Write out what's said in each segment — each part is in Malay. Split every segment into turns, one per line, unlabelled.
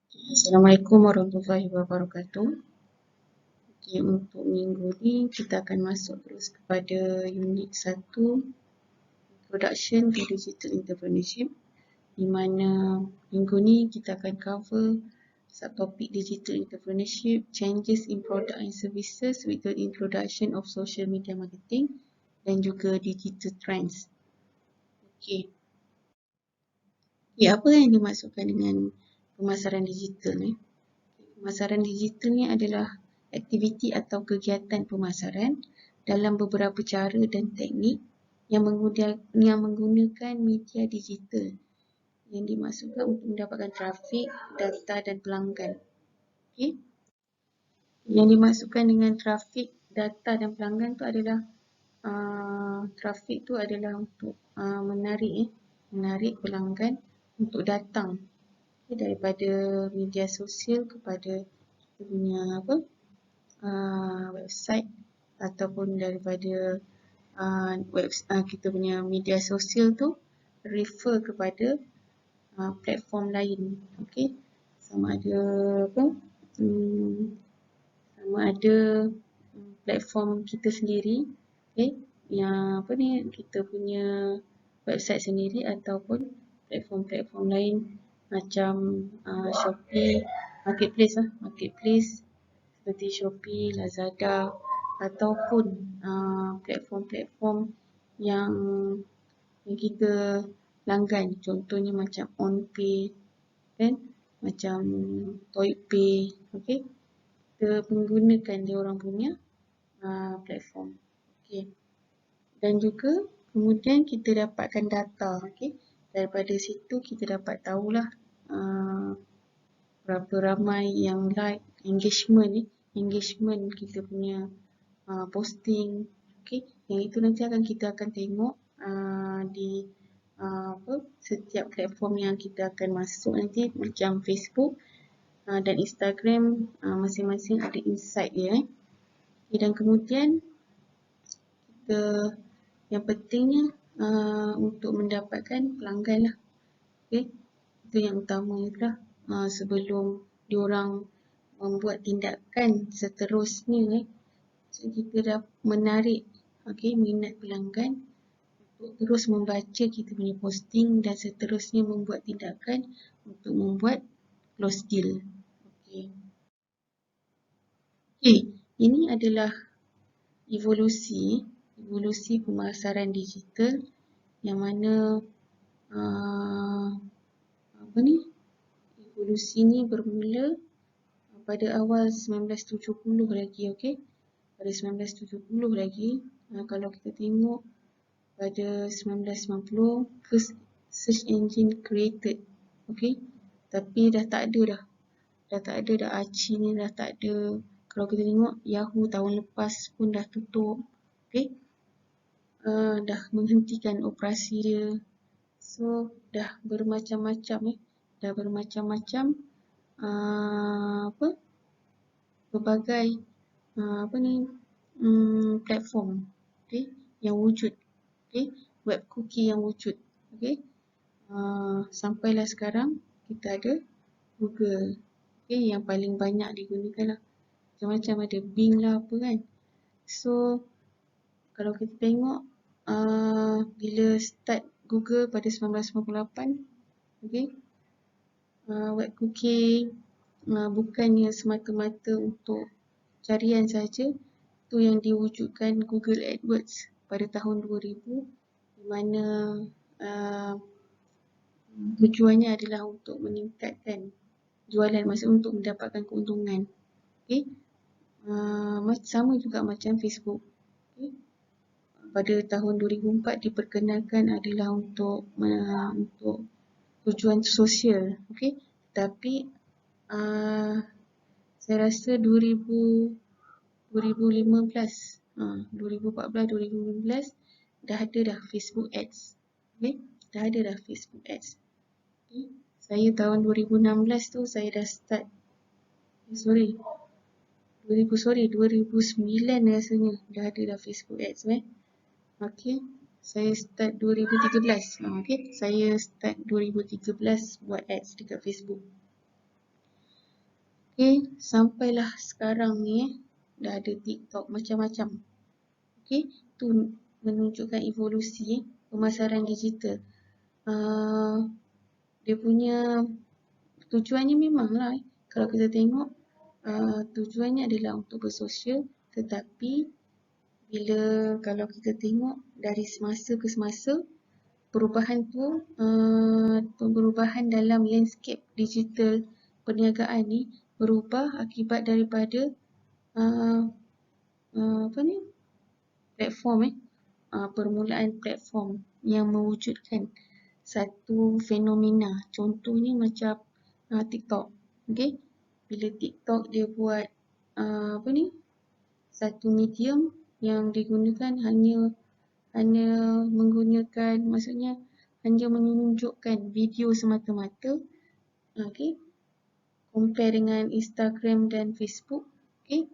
Assalamualaikum warahmatullahi wabarakatuh. Okay, untuk minggu ni kita akan masuk terus kepada unit 1 Introduction to Digital Entrepreneurship, di mana minggu ni kita akan cover subtopik Digital Entrepreneurship, Changes in Product and Services with the Introduction of Social Media Marketing dan juga Digital Trends. Okay. Apa yang dimaksudkan dengan pemasaran digital ni? Pemasaran digital ni adalah aktiviti atau kegiatan pemasaran dalam beberapa cara dan teknik yang menggunakan media digital yang dimaksudkan untuk mendapatkan trafik, data dan pelanggan. Okay? Yang dimaksudkan dengan trafik, data dan pelanggan tu adalah trafik tu adalah untuk menarik pelanggan untuk datang daripada media sosial kepada kita punya website ataupun daripada kita punya media sosial tu refer kepada platform lain. Okey, sama ada sama ada platform kita sendiri, okey, yang kita punya website sendiri ataupun platform-platform lain macam Shopee, marketplace seperti Shopee, Lazada ataupun platform-platform yang kita langgan, contohnya macam OnPay kan, macam ToyPay, okey, kita menggunakan dia orang punya platform. Okey. Dan juga kemudian kita dapatkan data, okey. Daripada situ kita dapat tahulah berapa ramai yang like, engagement kita punya posting. Okey, yang itu nanti kita akan tengok di setiap platform yang kita akan masuk nanti, macam Facebook dan Instagram, masing-masing ada insight dia. Okay, dan kemudian kita yang pentingnya untuk mendapatkan pelanggan lah. Okay, itu yang utamanya lah. Sebelum diorang membuat tindakan seterusnya, so kita dah menarik minat pelanggan untuk terus membaca kita punya posting dan seterusnya membuat tindakan untuk membuat close deal. Okay, ini adalah evolusi pemasaran digital yang mana evolusi ni bermula pada awal 1970 lagi, okey. Pada 1970 lagi, kalau kita tengok pada 1990 first search engine created, okey. Tapi dah tak ada dah Archie ni dah tak ada. Kalau kita tengok Yahoo tahun lepas pun dah tutup, okey. Dah menghentikan operasi dia. So dah bermacam-macam berbagai platform, okey, yang wujud, okey, web cookie yang wujud, okey. Sampailah sekarang kita ada Google, okey, yang paling banyak digunakan lah. Macam-macam ada Bing lah apa kan. So kalau kita tengok bila start Google pada 1998, okey, web cookie bukannya semata-mata untuk carian saja, tu yang diwujudkan Google AdWords pada tahun 2000, di mana tujuannya adalah untuk meningkatkan jualan, maksud untuk mendapatkan keuntungan. Okey, sama juga macam Facebook. Okay. Pada tahun 2004 diperkenalkan adalah untuk tujuan sosial, okey. Tapi saya rasa 2014 dah ada dah Facebook Ads, okey. Dah ada dah Facebook Ads. Okay. Saya tahun 2016 tu saya dah start 2009 rasanya dah ada dah Facebook Ads okey. Saya start 2013. Okey, saya start 2013 buat ads dekat Facebook. Okay, sampailah sekarang ni dah ada TikTok macam-macam. Okay, tu menunjukkan evolusi pemasaran digital. Dia punya tujuannya memanglah kalau kita tengok tujuannya adalah untuk bersosial, tetapi kalau kita tengok dari semasa ke semasa, perubahan tu perubahan dalam landscape digital perniagaan ni berubah akibat daripada platform permulaan platform yang mewujudkan satu fenomena. Contohnya macam TikTok. Okay? Bila TikTok dia buat satu medium yang digunakan hanya menggunakan, maksudnya hanya menunjukkan video semata-mata. Okay? Compare dengan Instagram dan Facebook. Okay?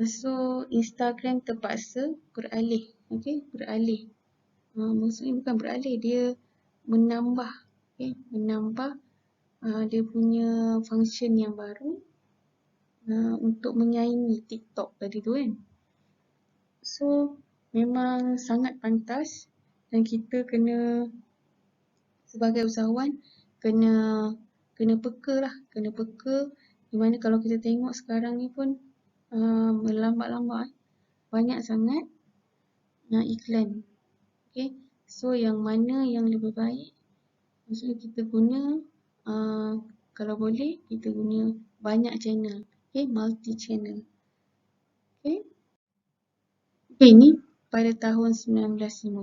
So Instagram terpaksa beralih. Okay? Beralih. Maksudnya bukan beralih, dia menambah. Okay? Menambah dia punya function yang baru untuk menyaingi TikTok tadi tu kan. So memang sangat pantas dan kita kena, sebagai usahawan, kena peka lah, kena peka. Di mana kalau kita tengok sekarang ni pun melambat-lambat banyak sangat iklan. Okay, so yang mana yang lebih baik, maksudnya kita guna kalau boleh kita guna banyak channel. Okay, multi channel. Okay. Okay, ni pada tahun 1959.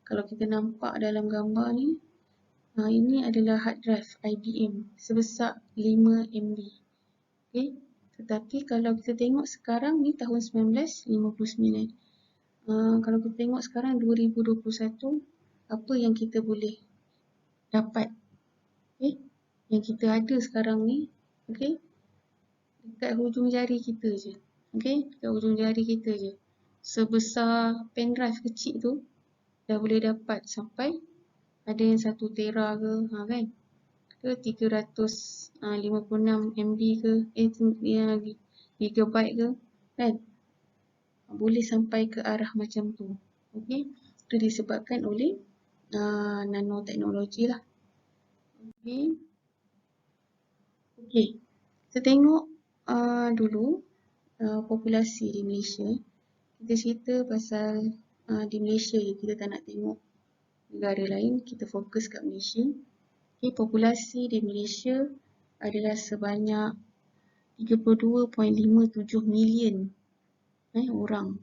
Kalau kita nampak dalam gambar ni, ini adalah hard drive IBM sebesar 5 MB. Okay. Tetapi kalau kita tengok sekarang ni tahun 1959. Kalau kita tengok sekarang 2021, apa yang kita boleh dapat? Okay. Yang kita ada sekarang ni, okay, dekat hujung jari kita je. Okay, dekat hujung jari kita je. Sebesar pen drive kecil tu, dah boleh dapat sampai ada yang 1 tera ke, kan? Ke 356 MB ke, gigabyte ke, kan? Boleh sampai ke arah macam tu. Okay, itu disebabkan oleh nanoteknologi lah. Okay. Okay, kita tengok dulu populasi di Malaysia. Kita cerita pasal di Malaysia je, kita tak nak tengok negara lain, kita fokus kat Malaysia. Okay, populasi di Malaysia adalah sebanyak 32.57 million orang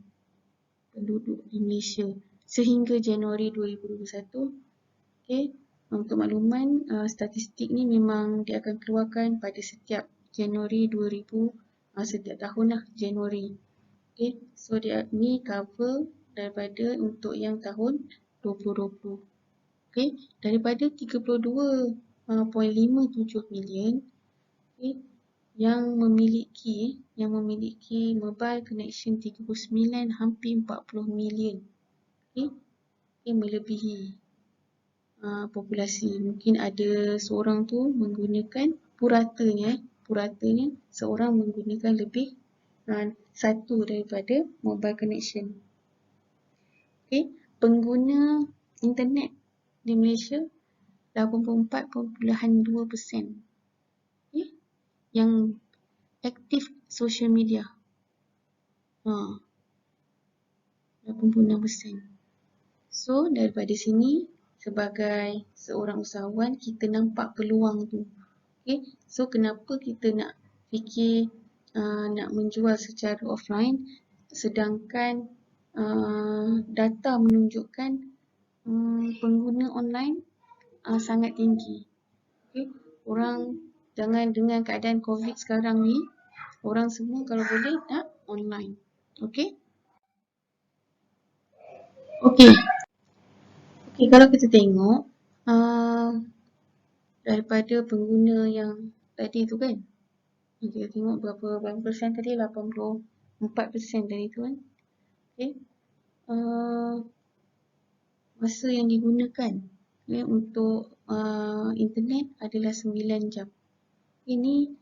penduduk di Malaysia sehingga Januari 2021. Okay, untuk makluman, statistik ni memang dia akan keluarkan pada setiap Januari 2000, setiap tahun lah Januari. Okay, so dia ni cover daripada untuk yang tahun 2020. Okay, daripada 32.57 million, okay, yang memiliki mobile connection 39, hampir 40 million. Okay, melebihi populasi. Mungkin ada seorang tu menggunakan puratanya seorang menggunakan lebih satu daripada mobile connection. Okay, pengguna internet di Malaysia 84.2%. Okay, yang aktif social media 86%. So daripada sini, sebagai seorang usahawan, kita nampak peluang tu. Okay, so kenapa kita nak fikir nak menjual secara offline, sedangkan data menunjukkan pengguna online sangat tinggi. Okay, orang dengan keadaan COVID sekarang ni, orang semua kalau boleh nak online. Okay. Okay, kalau kita tengok daripada pengguna yang tadi tu kan, kita tengok berapa persen tadi, 84% tadi tu kan. Okay, masa yang digunakan untuk internet adalah 9 jam. Ini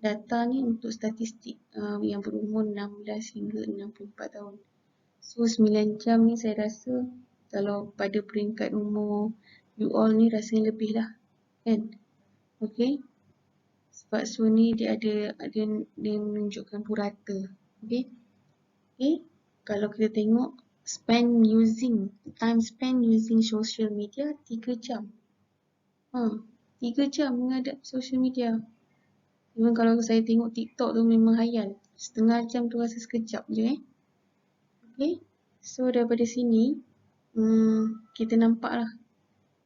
data ni untuk statistik yang berumur 16 hingga 64 tahun. So 9 jam ni saya rasa kalau pada peringkat umur you all ni rasanya lebih lah, kan? Okay, sebab so ni dia menunjukkan purata. Okay, kalau kita tengok time spend using social media 3 jam. 3 jam menghadap social media. Even kalau saya tengok TikTok tu memang hayal. Setengah jam tu rasa sekejap je Okay, so daripada sini kita nampak lah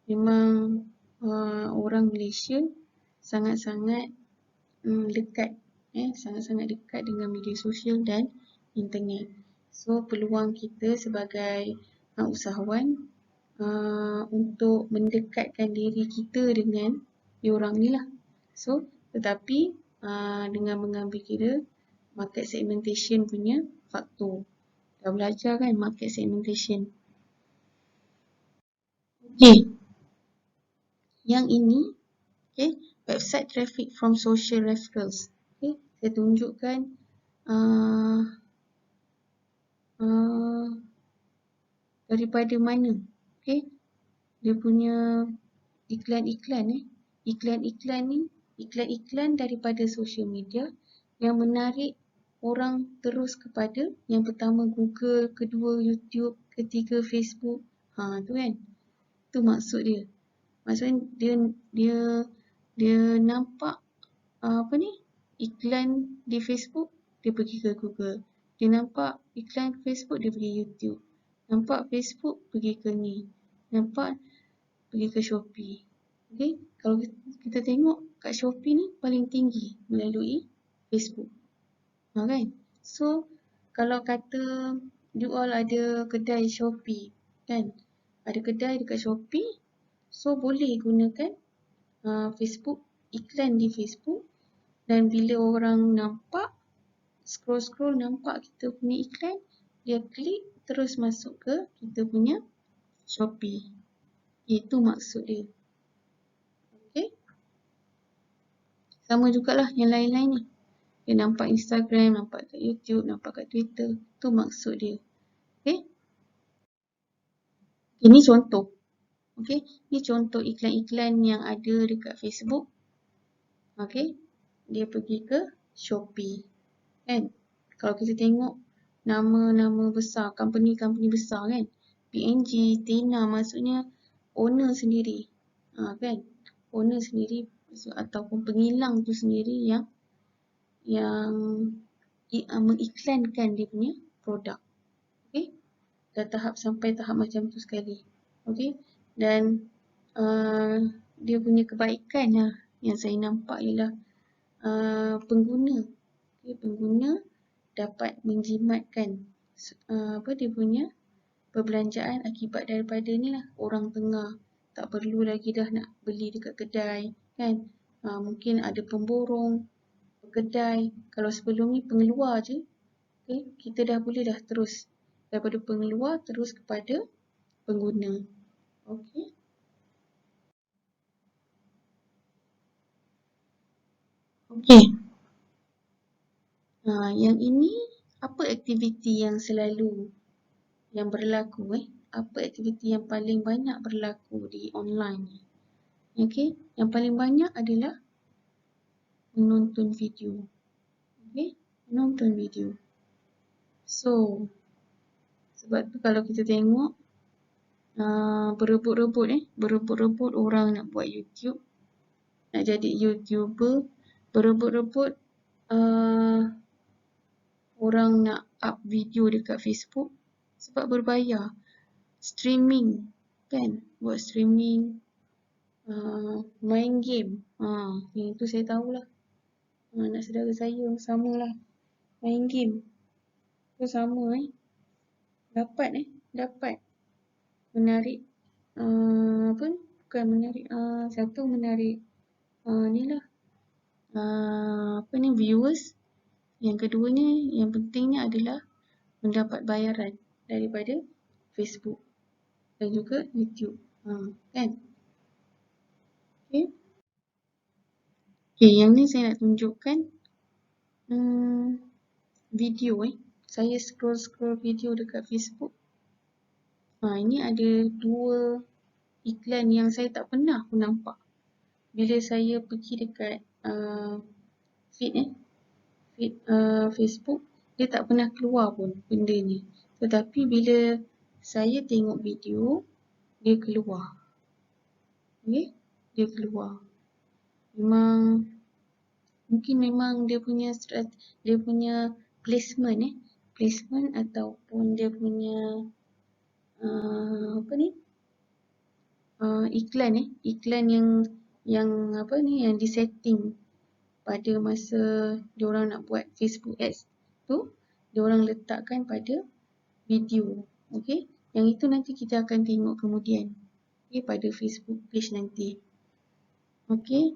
memang orang Malaysia sangat-sangat dekat sangat-sangat dekat dengan media sosial dan internet. So peluang kita sebagai usahawan untuk mendekatkan diri kita dengan diorang ni lah. So tetapi dengan mengambil kira market segmentation punya faktor. Dah belajar kan market segmentation. Okay, yang ini website traffic from social referrals. Okay, saya tunjukkan daripada mana. Okay, dia punya iklan-iklan iklan-iklan ni iklan-iklan daripada social media yang menarik orang terus kepada yang pertama Google, kedua YouTube, ketiga Facebook. Tu kan. Tu maksud dia. Maksudnya dia nampak iklan di Facebook, dia pergi ke Google. Dia nampak iklan Facebook, dia pergi YouTube. Nampak Facebook, pergi ke ni. Nampak pergi ke Shopee. Okay, kalau kita tengok kat Shopee ni paling tinggi melalui Facebook. Kan? So, kalau kata you all ada kedai Shopee, kan? Ada kedai dekat Shopee, so boleh gunakan Facebook, iklan di Facebook, dan bila orang nampak, scroll nampak kita punya iklan, dia klik terus masuk ke kita punya Shopee. Itu maksud dia. Okay. Sama jugalah yang lain-lain ni. Dia nampak Instagram, nampak kat YouTube, nampak kat Twitter. Itu maksud dia. Okay. Ini contoh. Okay. Ini contoh iklan-iklan yang ada dekat Facebook. Okay. Dia pergi ke Shopee. Kan? Kalau kita tengok nama-nama besar, company-company besar kan. PNG, Tena, maksudnya owner sendiri. Kan? Owner sendiri ataupun pengilang tu sendiri yang mengiklankan dia punya produk. Okay? Dah sampai tahap macam tu sekali. Okay? Dan dia punya kebaikan lah yang saya nampak ialah pengguna. Okay? Pengguna dapat menjimatkan dia punya perbelanjaan akibat daripada ni lah. Orang tengah tak perlu lagi dah nak beli dekat kedai. Kan? Mungkin ada pemborong kedai. Kalau sebelum ni pengeluar je, okay, kita dah boleh dah terus daripada pengeluar terus kepada pengguna. Okay. Okay. Yang ini apa aktiviti yang selalu yang berlaku Apa aktiviti yang paling banyak berlaku di online ni? Okay. Yang paling banyak adalah menonton video. Okay. Menonton video. So, sebab tu kalau kita tengok berebut-rebut orang nak buat YouTube, nak jadi YouTuber, berebut-rebut orang nak up video dekat Facebook sebab berbayar. Streaming, kan? Buat streaming, main game. Yang tu saya tahulah. Anak saudara saya samalah. Main game. Tu sama Dapat menarik bukan menarik satu menarik ni lah viewers. Yang keduanya, yang pentingnya adalah mendapat bayaran daripada Facebook dan juga YouTube. Kan? Okay, yang ni saya nak tunjukkan video saya scroll video dekat Facebook. Ini ada 2 iklan yang saya tak pernah pun nampak. Bila saya pergi dekat feed Facebook, dia tak pernah keluar pun benda ni. Tetapi bila saya tengok video, dia keluar. Okay? Dia keluar. Mungkin memang dia punya placement placement ataupun dia punya iklan yang disetting pada masa diorang nak buat Facebook Ads tu, diorang letakkan pada video. Okey, yang itu nanti kita akan tengok kemudian pada Facebook page nanti. Okey,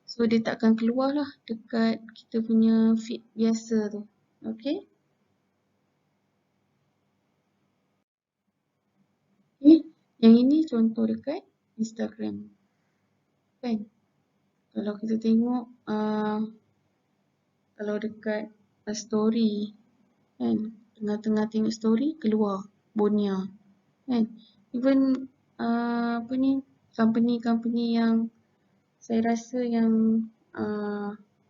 so dia takkan keluar lah dekat kita punya feed biasa tu. Okey. Yang ini contoh dekat Instagram. Kan? Kalau kita tengok kalau dekat story kan, tengah-tengah tengok story keluar Bonia kan. Even company-company yang saya rasa yang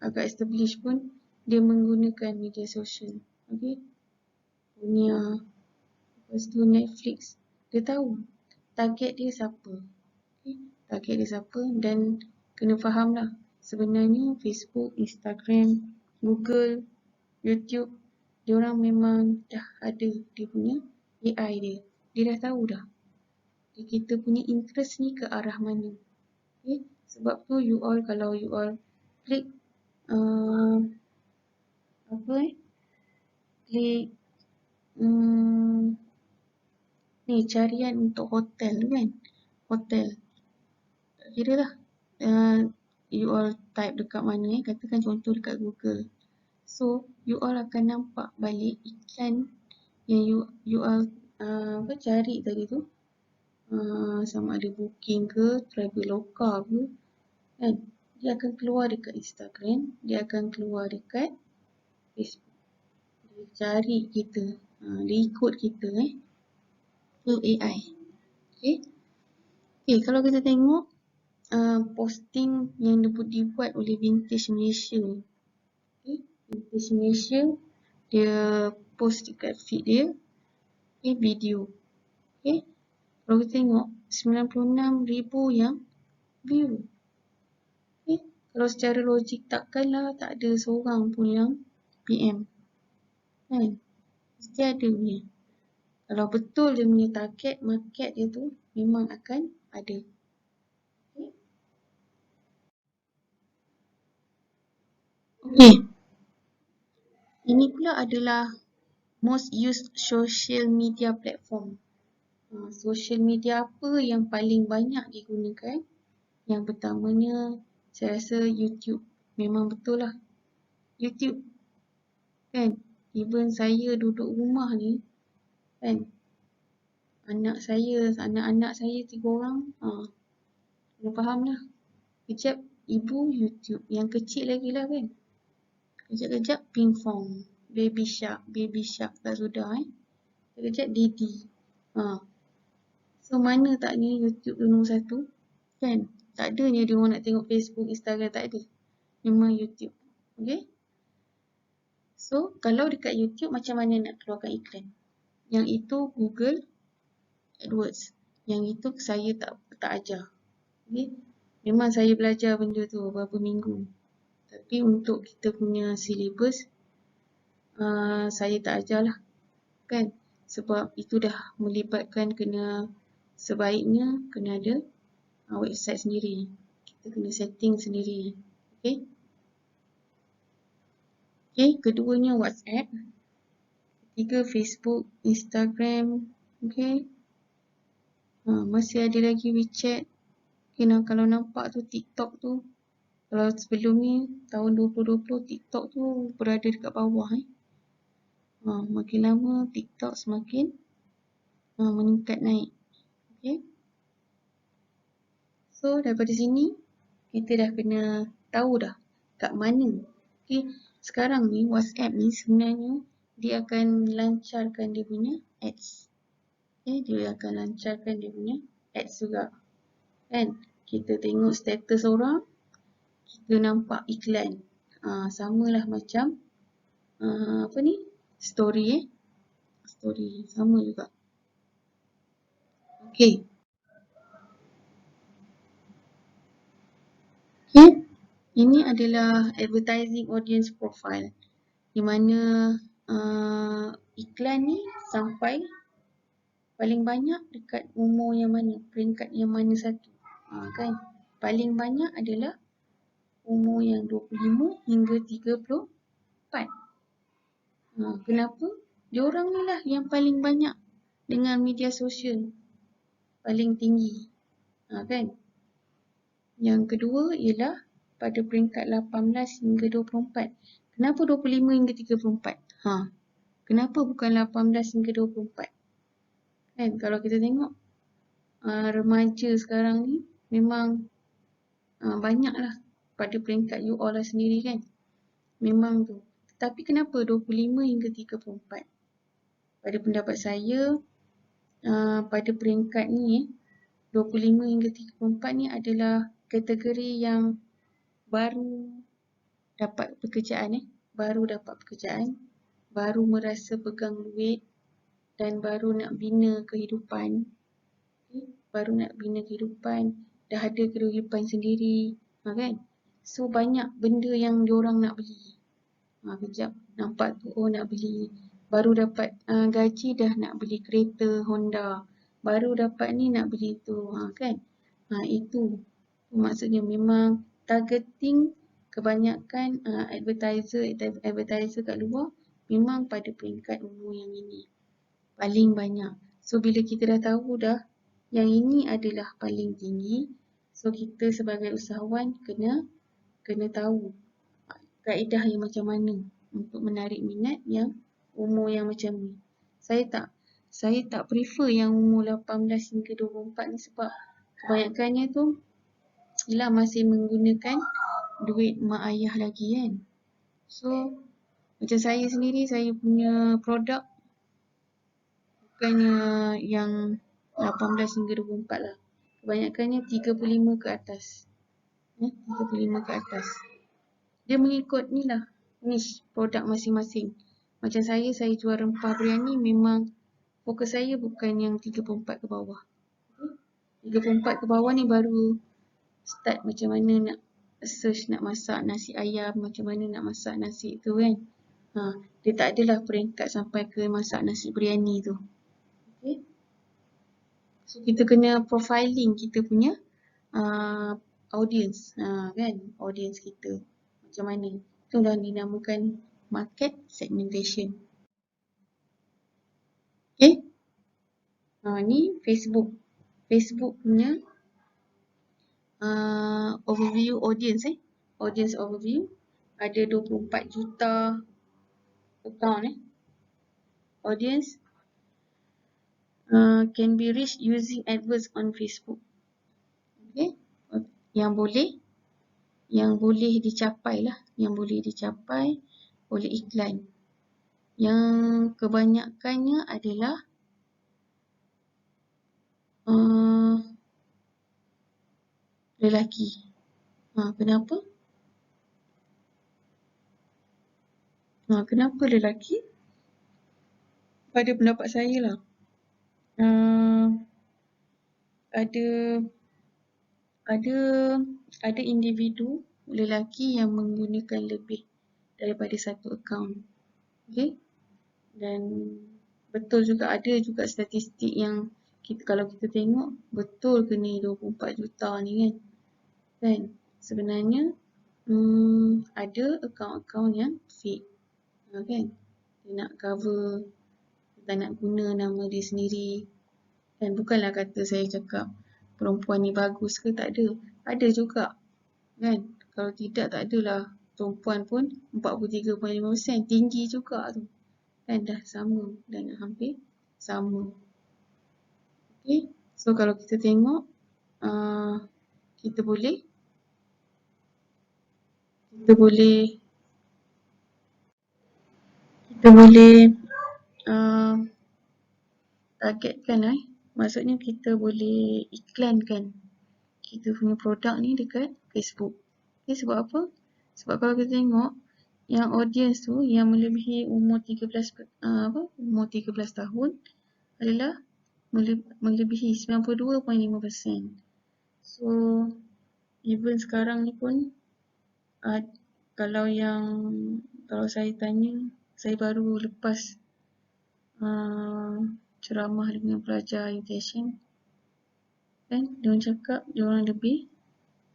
agak established pun dia menggunakan media sosial. Okay, Bonia, lepas tu Netflix, dia tahu target dia siapa. Okay, target dia siapa, dan kena faham lah sebenarnya Facebook, Instagram, Google, YouTube, diorang memang dah ada dia punya AI dia. Dia dah tahu dah kita punya interest ni ke arah mana. Okay? Sebab tu kalau you all klik klik ni carian untuk hotel kan. Hotel. Tak kira lah. You all type dekat mana katakan contoh dekat Google. So, you all akan nampak balik iklan yang you all cari tadi tu. Sama ada booking ke, Traveloka ke, kan? Dia akan keluar dekat Instagram, dia akan keluar dekat Facebook. Dia cari kita, dia ikut kita tu AI. Okay? Okay, kalau kita tengok posting yang dibuat oleh Vintage Malaysia. Okay? Vintage Malaysia, dia post dekat feed dia video. Okay? Kalau kita tengok 96,000 yang view. Okay? Kalau secara logik takkanlah tak ada seorang pun yang PM. Kan? Mesti ada punya. Kalau betul dia punya target market dia tu memang akan ada. Okay? Okay. Ini pula adalah most used social media platform. Social media apa yang paling banyak digunakan? Yang pertamanya saya rasa YouTube. Memang betul lah. YouTube. Kan? Even saya duduk rumah ni, kan? Anak-anak saya 3 orang, kena faham lah. Kejap ibu YouTube. Yang kecil lagi lah kan? Kejap-kejap pingpong. Baby shark tak sudah Kejap Didi. So mana tak ni YouTube tu nombor 1? Kan? Tak adanya dia orang nak tengok Facebook, Instagram, tak ada. Memang YouTube. Okay? So kalau dekat YouTube macam mana nak keluarkan iklan? Yang itu Google AdWords. Yang itu saya tak ajar. Okay? Memang saya belajar benda tu beberapa minggu. Tapi untuk kita punya syllabus, saya tak ajar lah. Kan? Sebab itu dah melibatkan sebaiknya kena ada website sendiri. Kita kena setting sendiri. Okay? Okay, keduanya WhatsApp. Ketiga Facebook, Instagram. Okay? Masih ada lagi WeChat. Okay, kalau nampak tu TikTok tu. Kalau sebelum ni, tahun 2020, TikTok tu berada dekat bawah. Makin lama TikTok semakin meningkat naik. Okay? So daripada sini kita dah kena tahu dah kat mana. Okay? sekarang ni WhatsApp ni sebenarnya dia akan lancarkan dia punya ads. Dia akan lancarkan dia punya ads juga. Kan? Kita tengok status orang, kita nampak iklan. Samalah macam apa ni? Story Story sama juga. Okey. Ini adalah advertising audience profile, di mana iklan ni sampai paling banyak dekat umur yang mana, peringkat yang mana satu. Kan? Paling banyak adalah umur yang 25 hingga 34. Kenapa? Diorang ni lah yang paling banyak dengan media sosial, paling tinggi. Kan? Yang kedua ialah pada peringkat 18 hingga 24. Kenapa 25 hingga 34? Kenapa bukan 18 hingga 24? Kan? Kalau kita tengok remaja sekarang ni memang banyaklah pada peringkat you all lah sendiri kan. Memang tu. Tapi kenapa 25 hingga 34? Pada pendapat saya, pada peringkat ni 25 hingga 34 ni adalah kategori yang baru dapat pekerjaan, baru merasa pegang duit dan baru nak bina kehidupan. Dah ada kehidupan sendiri, kan? So banyak benda yang diorang nak beli. Kejap nampak tu, nak beli, baru dapat gaji dah nak beli kereta Honda, baru dapat ni nak beli tu, kan? Itu maksudnya memang targeting kebanyakan advertiser kat luar memang pada peringkat umur yang ini paling banyak. So bila kita dah tahu dah yang ini adalah paling tinggi, so kita sebagai usahawan kena tahu kaedah yang macam mana untuk menarik minat yang umur yang macam ni. Saya tak prefer yang umur 18 hingga 24 ni sebab kebanyakannya tu ialah masih menggunakan duit mak ayah lagi kan. So macam saya sendiri, saya punya produk bukannya yang 18 hingga 24 lah. Kebanyakannya 35 ke atas. 35 ke atas. Dia mengikut ni lah, niche produk masing-masing. Macam saya jual rempah biryani, memang fokus saya bukan yang 34 ke bawah. 34 ke bawah ni baru start macam mana nak search nak masak nasi ayam, macam mana nak masak nasi tu kan. Dia tak adalah peringkat sampai ke masak nasi biryani tu. Okay. So kita kena profiling kita punya audience, kan, audience kita macam mana. Itu dah dinamakan market segmentation. Okay. Ni Facebook punya overview audience, audience overview. Ada 24 juta account audience can be reached using adverts on Facebook. Okay. Yang boleh dicapai oleh iklan. Yang kebanyakannya adalah lelaki. Kenapa? Kenapa lelaki? Pada pendapat saya lah, ada individu lelaki yang menggunakan lebih daripada satu akaun. Okay? Dan betul juga, ada juga statistik yang kalau kita tengok betul ke ni 24 juta ni kan. Sebenarnya ada akaun-akaun yang fake, kan. Dia nak cover, tak nak guna nama dia sendiri. Dan bukanlah kata saya cakap perempuan ni bagus ke, tak ada. Ada juga kan. Kalau tidak, tak adalah. Perempuan pun 43.5%, tinggi juga tu. Dan dah sama, dan hampir sama. Okay. So kalau kita tengok, kita boleh kita boleh targetkan maksudnya kita boleh iklankan kita punya produk ni dekat Facebook. Okay, sebab apa? Sebab kalau kita tengok yang audience tu yang melebihi umur 13 umur 13 tahun adalah melebihi 92.5%. So even sekarang ni pun kalau saya tanya, saya baru lepas ceramah dengan pelajar UTHM kan, diorang cakap diorang lebih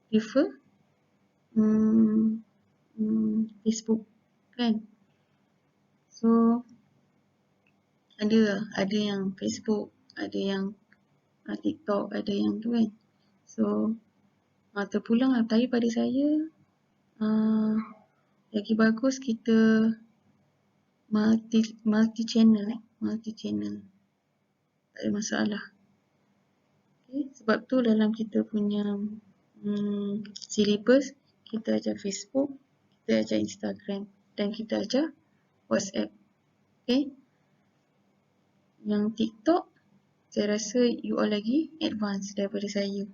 prefer Facebook kan. So ada yang Facebook, ada yang TikTok, ada yang tu kan. So terpulang lah. Tapi pada saya lagi bagus kita multi channel tak ada masalah. Okay. Sebab tu dalam kita punya syllabus kita ajar Facebook, kita ajar Instagram dan kita ajar WhatsApp. Okay. Yang TikTok saya rasa you all lagi advance daripada saya.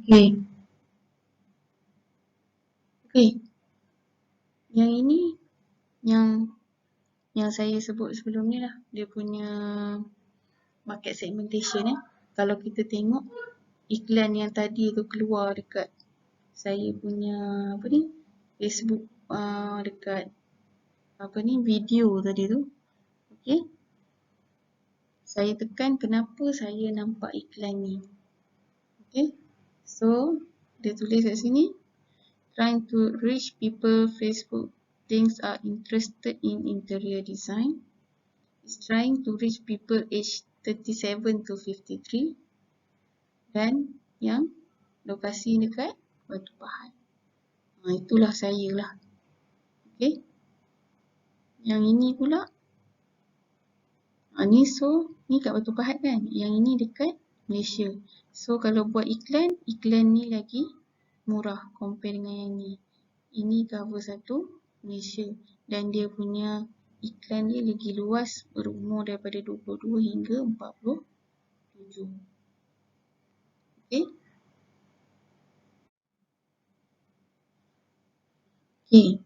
Okay. Yang ini yang saya sebut sebelum ni lah, dia punya market segmentation Kalau kita tengok iklan yang tadi tu keluar dekat saya punya Facebook dekat video tadi tu. Okay. Saya tekan kenapa saya nampak iklan ni. Okay. So dia tulis kat sini, trying to reach people Facebook thinks are interested in interior design. It's trying to reach people aged 37 to 53 dan yang lokasi dekat Batu Pahat. Itulah saya lah. Okay. Yang ini pula ni kat Batu Pahat kan, yang ini dekat Malaysia. So kalau buat iklan ni lagi murah compare dengan yang ni. Ini cover satu Malaysia dan dia punya iklan dia lagi luas, berumur daripada 22 hingga 47. Okay. Okay.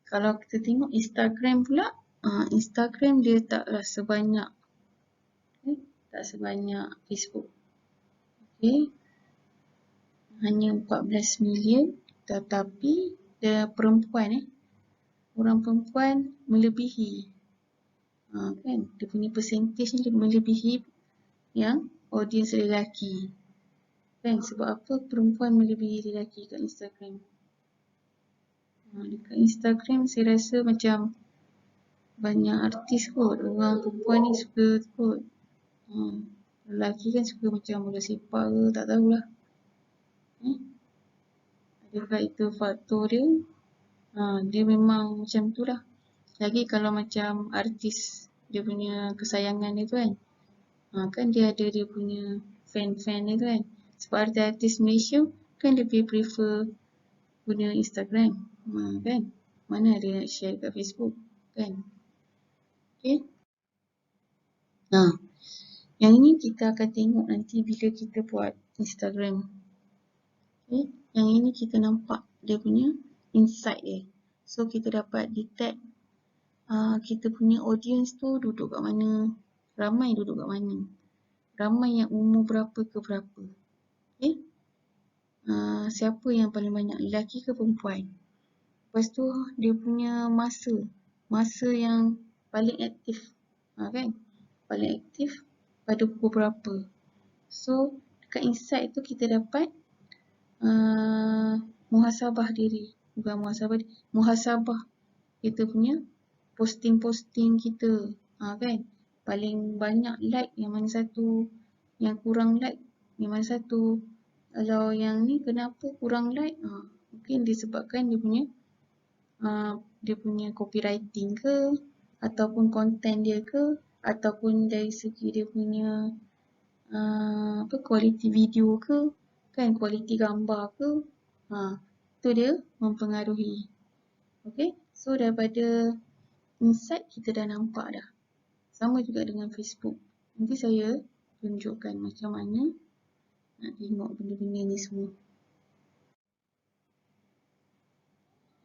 Kalau kita tengok Instagram pula, Instagram dia taklah sebanyak Facebook. Okay. Hanya 14 million, tetapi dia perempuan orang perempuan melebihi kan, dia punya percentage ni melebihi yang audience lelaki kan. Sebab apa perempuan melebihi lelaki kat Instagram? Dekat Instagram saya rasa macam banyak artis kot, orang perempuan ni suka kot. Lelaki kan suka macam bola sepak ke, tak tahulah. Adakah itu faktor dia? Dia memang macam tu lah. Lagi kalau macam artis, dia punya kesayangan dia tu kan, kan dia ada dia punya fan-fan dia tu kan. Sebab artis Malaysia kan lebih prefer guna Instagram kan, mana ada nak share kat Facebook kan. Okay. Yang ini kita akan tengok nanti bila kita buat Instagram. Okay. Yang ini kita nampak dia punya insight dia. So kita dapat detect kita punya audience tu duduk kat mana, ramai duduk kat mana, ramai yang umur berapa ke berapa. Okay. Siapa yang paling banyak, lelaki ke perempuan. Lepas tu dia punya masa yang paling aktif kan, paling aktif pada pukul berapa. So dekat insight tu kita dapat muhasabah diri, bukan muhasabah kita punya posting kita kan, paling banyak like yang mana satu, yang kurang like yang mana satu. Kalau yang ni kenapa kurang like, mungkin disebabkan dia punya copywriting ke, ataupun konten dia ke, ataupun dari segi dia punya kualiti video ke kan, kualiti gambar ke, tu dia mempengaruhi. Okay. So daripada inside kita dah nampak dah. Sama juga dengan Facebook. Nanti saya tunjukkan macam mana nak tengok benda-benda ni semua.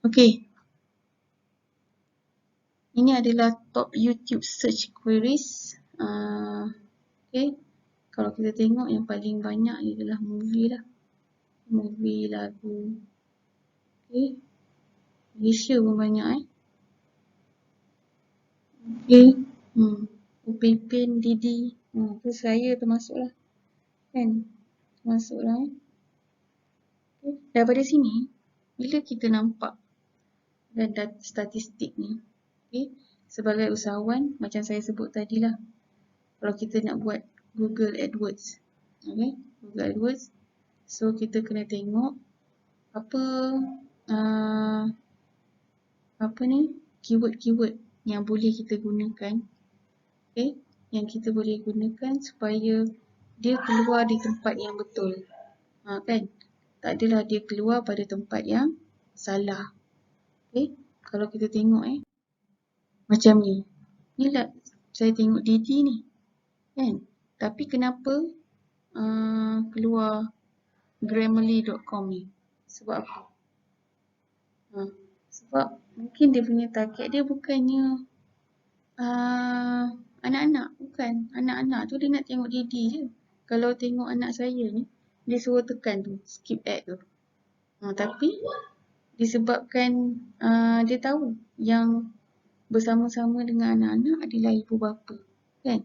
Okey. Ini adalah top YouTube search queries. Okey. Kalau kita tengok yang paling banyak adalah movie lah. Movie, lagu. Okey. Malaysia pun banyak Okey. Upin Didi. Tu saya termasuk lah. Kan? Termasuk lah Okay. Daripada sini, bila kita nampak dan statistik ni, okay, sebagai usahawan, macam saya sebut tadi lah, kalau kita nak buat Google AdWords, okay, Google AdWords, so kita kena tengok apa ni, keyword-keyword yang boleh kita gunakan, okay, yang kita boleh gunakan supaya dia keluar di tempat yang betul, kan? Tak adalah dia keluar pada tempat yang salah. Okay, kalau kita tengok macam ni. Ni lah saya tengok Didi ni. Kan? Tapi kenapa keluar Grammarly.com ni? Sebab apa? Sebab mungkin dia punya target dia bukannya anak-anak. Bukan. Anak-anak tu dia nak tengok Didi je. Kalau tengok anak saya ni, dia suruh tekan tu, skip ad tu. Tapi disebabkan dia tahu yang bersama-sama dengan anak-anak adalah ibu bapa, kan?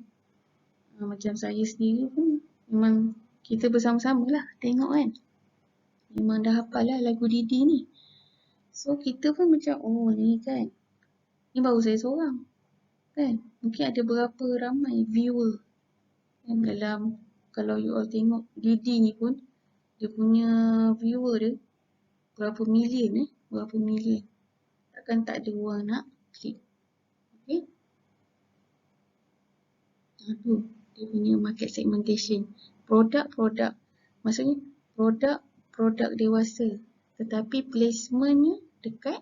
Macam saya sendiri pun memang kita bersama-sama lah tengok kan. Memang dah hafal lah lagu Didi ni. So kita pun macam, oh ni kan, ni baru saya seorang, kan? Mungkin ada berapa ramai viewer kan dalam, kalau you all tengok Didi ni pun, dia punya viewer dia berapa million berapa million. Takkan tak ada orang nak klik. Okay. Tu dia punya market segmentation. Produk-produk, maksudnya produk dewasa, tetapi placementnya dekat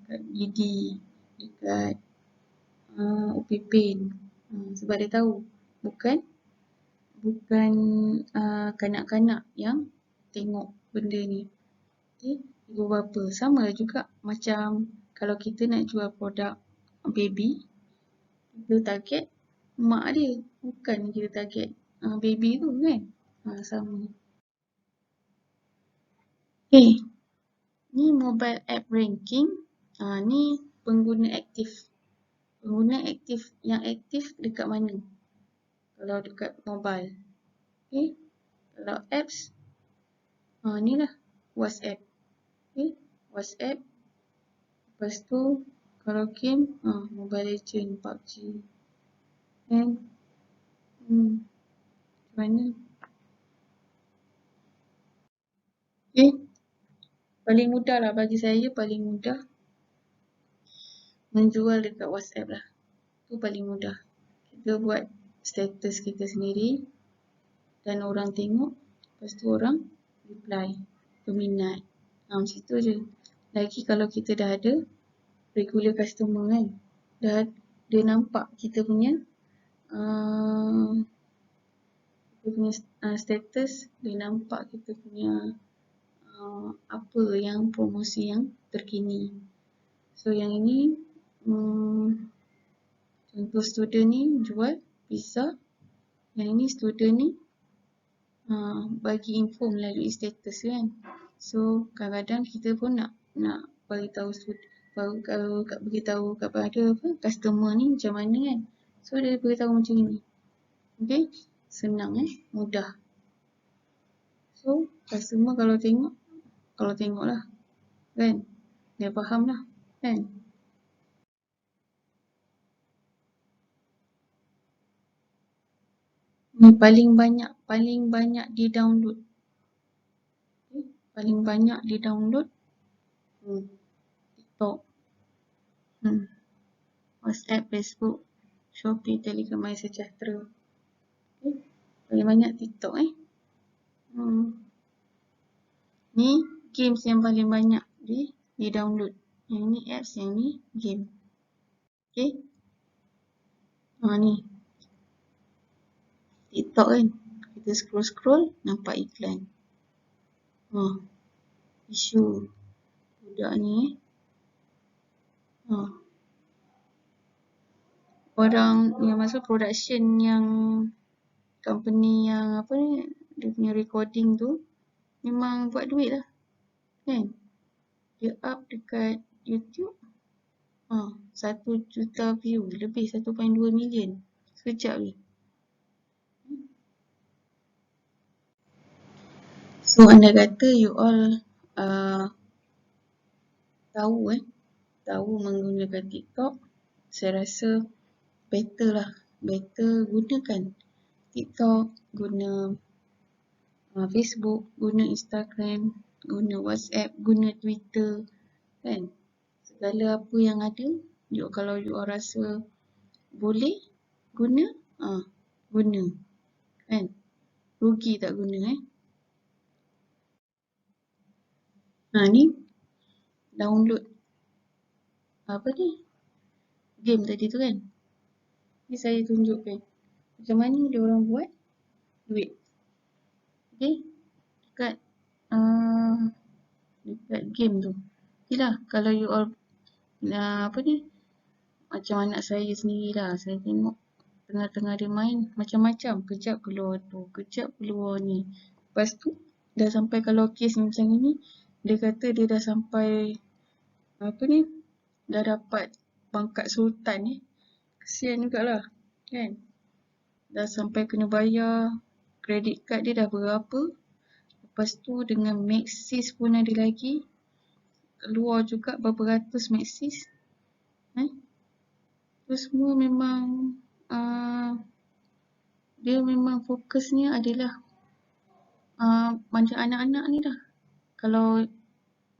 Didi, dekat Upin. Sebab dia tahu bukan kanak-kanak yang tengok benda ni. Okay. Ibu bapa sama juga macam kalau kita nak jual produk baby, kita target mak dia, bukan kita target baby tu kan. Sama. Okay. Ni mobile app ranking. Ni pengguna aktif. Pengguna aktif, yang aktif dekat mana? Kalau dekat mobile. Okay. Kalau apps, ni lah WhatsApp. Okay. WhatsApp. Lepas tu kalau game, Mobile Legend, PUBG. Kan? Mana? Okay. Paling mudah lah bagi saya, paling mudah menjual dekat WhatsApp lah. Tu paling mudah. Kita buat status kita sendiri dan orang tengok, lepas tu orang reply, peminat. Macam tu je. Lagi kalau kita dah ada regular customer kan, dia nampak kita punya status, dia nampak kita punya apa yang promosi yang terkini. So yang ini contoh student ni jual pizza, yang ini student ni bagi info melalui status kan. So kadang-kadang kita pun nak beritahu kepada customer ni macam mana kan. So dia beritahu macam ni. Okay, senang mudah. So customer kalau tengok lah kan, dia faham lah kan. Ni paling banyak di download. Okay. Paling banyak di download TikTok, WhatsApp, Facebook, Shopee, Telegram, MySejahtera. Okay. Paling banyak TikTok Ni games yang paling banyak di download. Yang ni apps, yang ni game. Okay. Ni TikTok kan. Kita scroll-scroll, nampak iklan. Isu budak ni orang yang masuk production yang company yang apa ni, dia punya recording tu memang buat duit lah kan. Dia up dekat YouTube 1 juta view, lebih 1.2 million sekejap ni. So anda kata you all tahu menggunakan TikTok, saya rasa better gunakan TikTok, guna Facebook, guna Instagram, guna WhatsApp, guna Twitter kan. Segala apa yang ada, kalau you rasa boleh guna, guna kan. Rugi tak guna ni download apa ni, game tadi tu kan. Ni saya tunjukkan macam mana dia orang buat duit. Okay, dekat game tu. Okay lah, kalau you all apa ni, macam anak saya sendiri lah, saya tengok tengah-tengah dia main macam-macam, kejap keluar tu, kejap keluar ni. Lepas tu dah sampai, kalau kes macam ni, dia kata dia dah sampai apa ni, dah dapat pangkat sultan ni. Kesian jugalah kan. Dah sampai kena bayar, kredit kad dia dah berapa. Lepas tu dengan Maxis pun ada lagi, keluar juga berapa ratus Maxis. Tu semua memang dia memang fokusnya adalah macam anak-anak ni lah. Kalau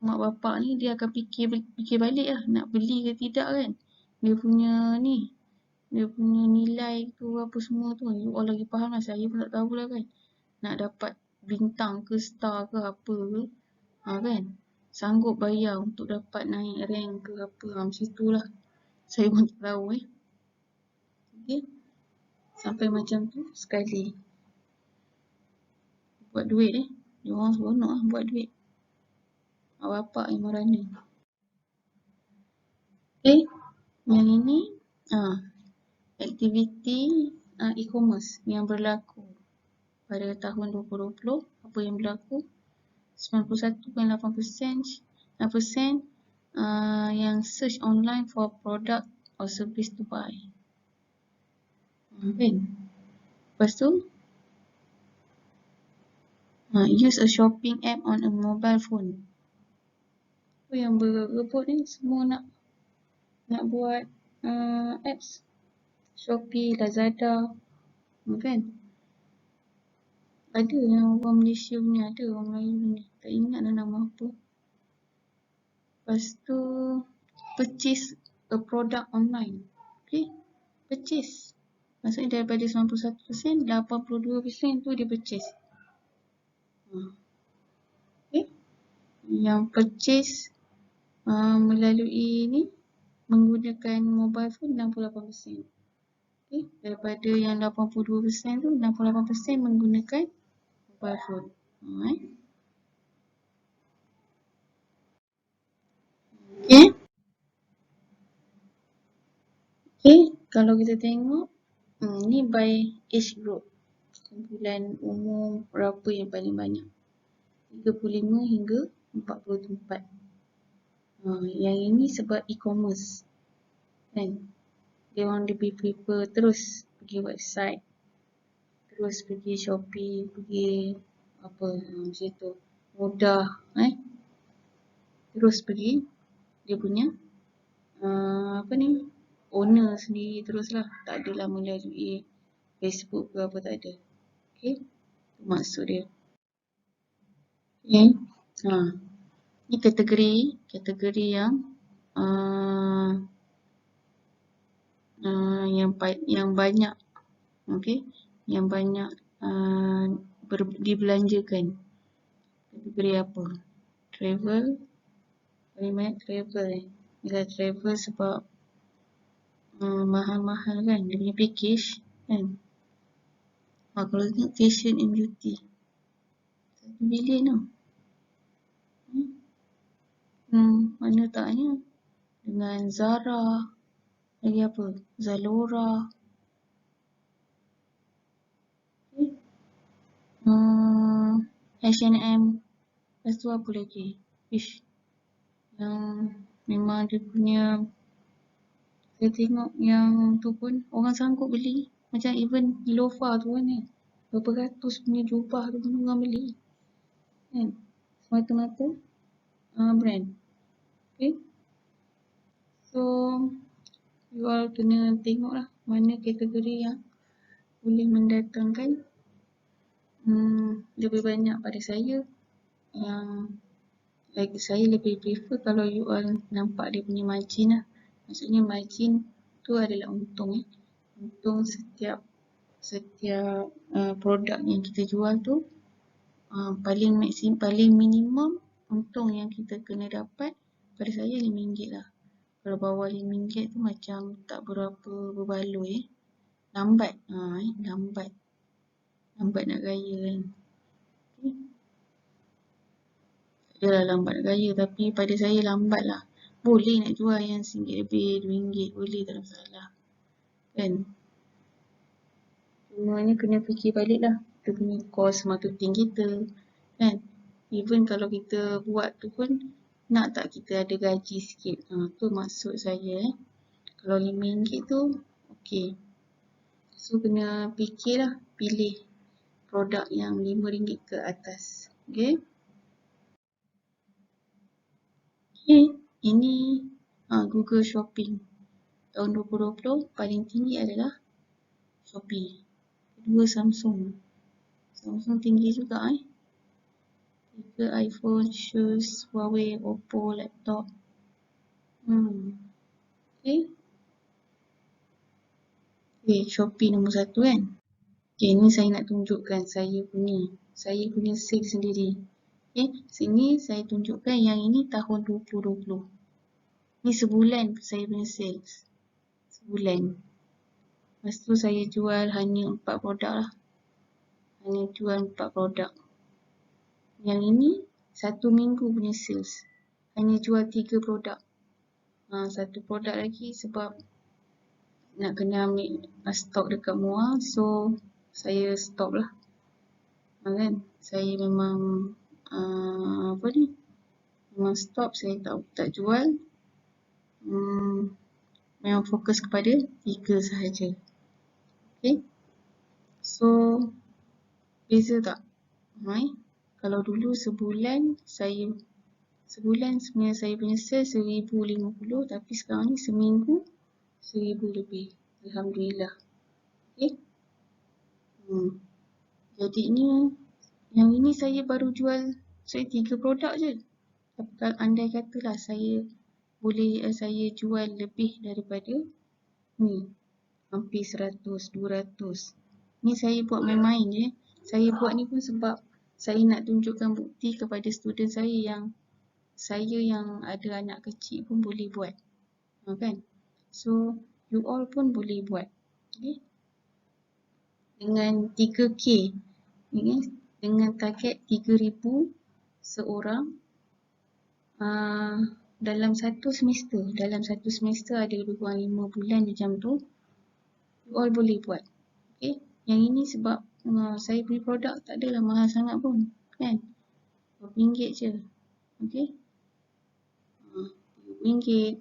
mak bapak ni, dia akan fikir balik lah, nak beli ke tidak kan. Dia punya nilai tu apa semua tu, you all lagi faham lah, saya pun tak tahu lah kan. Nak dapat bintang ke star ke apa ke kan, sanggup bayar untuk dapat naik rank ke apa, macam tu lah. Saya pun tak tahu okay. Sampai macam tu sekali buat duit dia orang seronok lah buat duit. Mak bapak yang merana. Okay, yang ini aktiviti e-commerce yang berlaku pada tahun 2020. Apa yang berlaku? 91.8% yang search online for product or service to buy. Kan? Lepas tu use a shopping app on a mobile phone. Apa yang berebut ni semua nak buat apps. Shopee, Lazada kan. Ada yang orang Malaysia punya, ada orang Melayu punya, tak ingat lah nama apa. Lepas tu purchase a product online. Okay, purchase. Maksudnya daripada 91%, 82% tu dia purchase. Okay, yang purchase melalui ni menggunakan mobile phone 68%. Okay, daripada yang 82% tu, 68% menggunakan mobile phone. Okay, kalau kita tengok ni by age group, kumpulan umur berapa yang paling banyak, 35 hingga 44. Yang ini sebab e-commerce kan, dia orang lebih prefer terus pergi website, terus pergi Shopee, pergi apa macam tu, mudah terus pergi dia punya apa ni, owner sendiri teruslah, tak adalah melalui Facebook ke apa, tak ada. Okay, tu maksud dia. Okay, ni kategori yang yang banyak, okay, yang banyak dibelanjakan. Kategori apa? Travel, paling banyak travel Bila travel sebab mahal-mahal kan dia punya package kan. Kalau tengok fashion and beauty, 1 bilion tau. Mana taknya dengan Zara, lagi apa, Zalora, H&M, lepas tu apa lagi, yang memang dia punya, saya tengok yang tu pun orang sanggup beli, macam even Lofa tu kan berapa ratus punya jubah tu pun orang beli kan, semata-mata brand. Okay, so you all kena tengok lah mana kategori yang boleh mendatangkan lebih banyak pada saya. Yang lagi saya lebih prefer kalau you all nampak dia punya margin lah. Maksudnya margin tu adalah untung untung setiap produk yang kita jual tu, paling minimum untung yang kita kena dapat pada saya RM5 lah. Kalau bawah RM5 tu macam tak berapa berbaloi lambat nak gaya kan. Tak adalah lambat nak gaya, tapi pada saya lambat lah. Boleh nak jual yang RM1 lebih, RM2 boleh, tak ada masalah kan. Semuanya kena fikir balik lah kita punya cost marketing kita kan. Even kalau kita buat tu pun nak tak kita ada gaji sikit, tu maksud saya Kalau RM5 tu okey. So kena fikir lah, pilih produk yang RM5 ke atas. Okay, ini Google Shopping tahun 2020 paling tinggi adalah Shopee. Kedua Samsung tinggi juga Tiga iPhone, shoes, Huawei, Oppo, laptop. Okay, Shopee nombor 1 kan. Okay, ni saya nak tunjukkan saya punya sale sendiri. Okay, sini saya tunjukkan yang ini tahun 2020. Ni sebulan saya punya sales. Sebulan. Lepas tu saya jual hanya 4 produk lah. Hanya jual 4 produk. Yang ini 1 minggu punya sales. Hanya jual 3 produk. 1 produk lagi sebab nak kena ambil stok dekat MUA. So, saya stop lah. Kan? Saya memang memang stop. Saya tak jual. Memang fokus kepada 3 sahaja. Okay. So, beza tak? Kalau dulu sebulan sebenarnya saya punya sales 1050, tapi sekarang ni seminggu 1000 lebih. Alhamdulillah. Okay. Jadinya yang ini saya baru jual 3 produk je. Tapi kalau andai katalah saya jual lebih daripada ni, hampir 100, 200. Ni saya buat main-main je. Saya buat ni pun sebab saya nak tunjukkan bukti kepada student saya yang ada anak kecil pun boleh buat. Kan? So, you all pun boleh buat. Okay? Dengan 3K. Dengan target 3,000 seorang dalam satu semester. Dalam satu semester ada lebih kurang 5 bulan macam tu. You all boleh buat. Okay? Yang ini sebab saya punya produk tak adalah mahal sangat pun. Kan? RM20 je. Okay? RM20,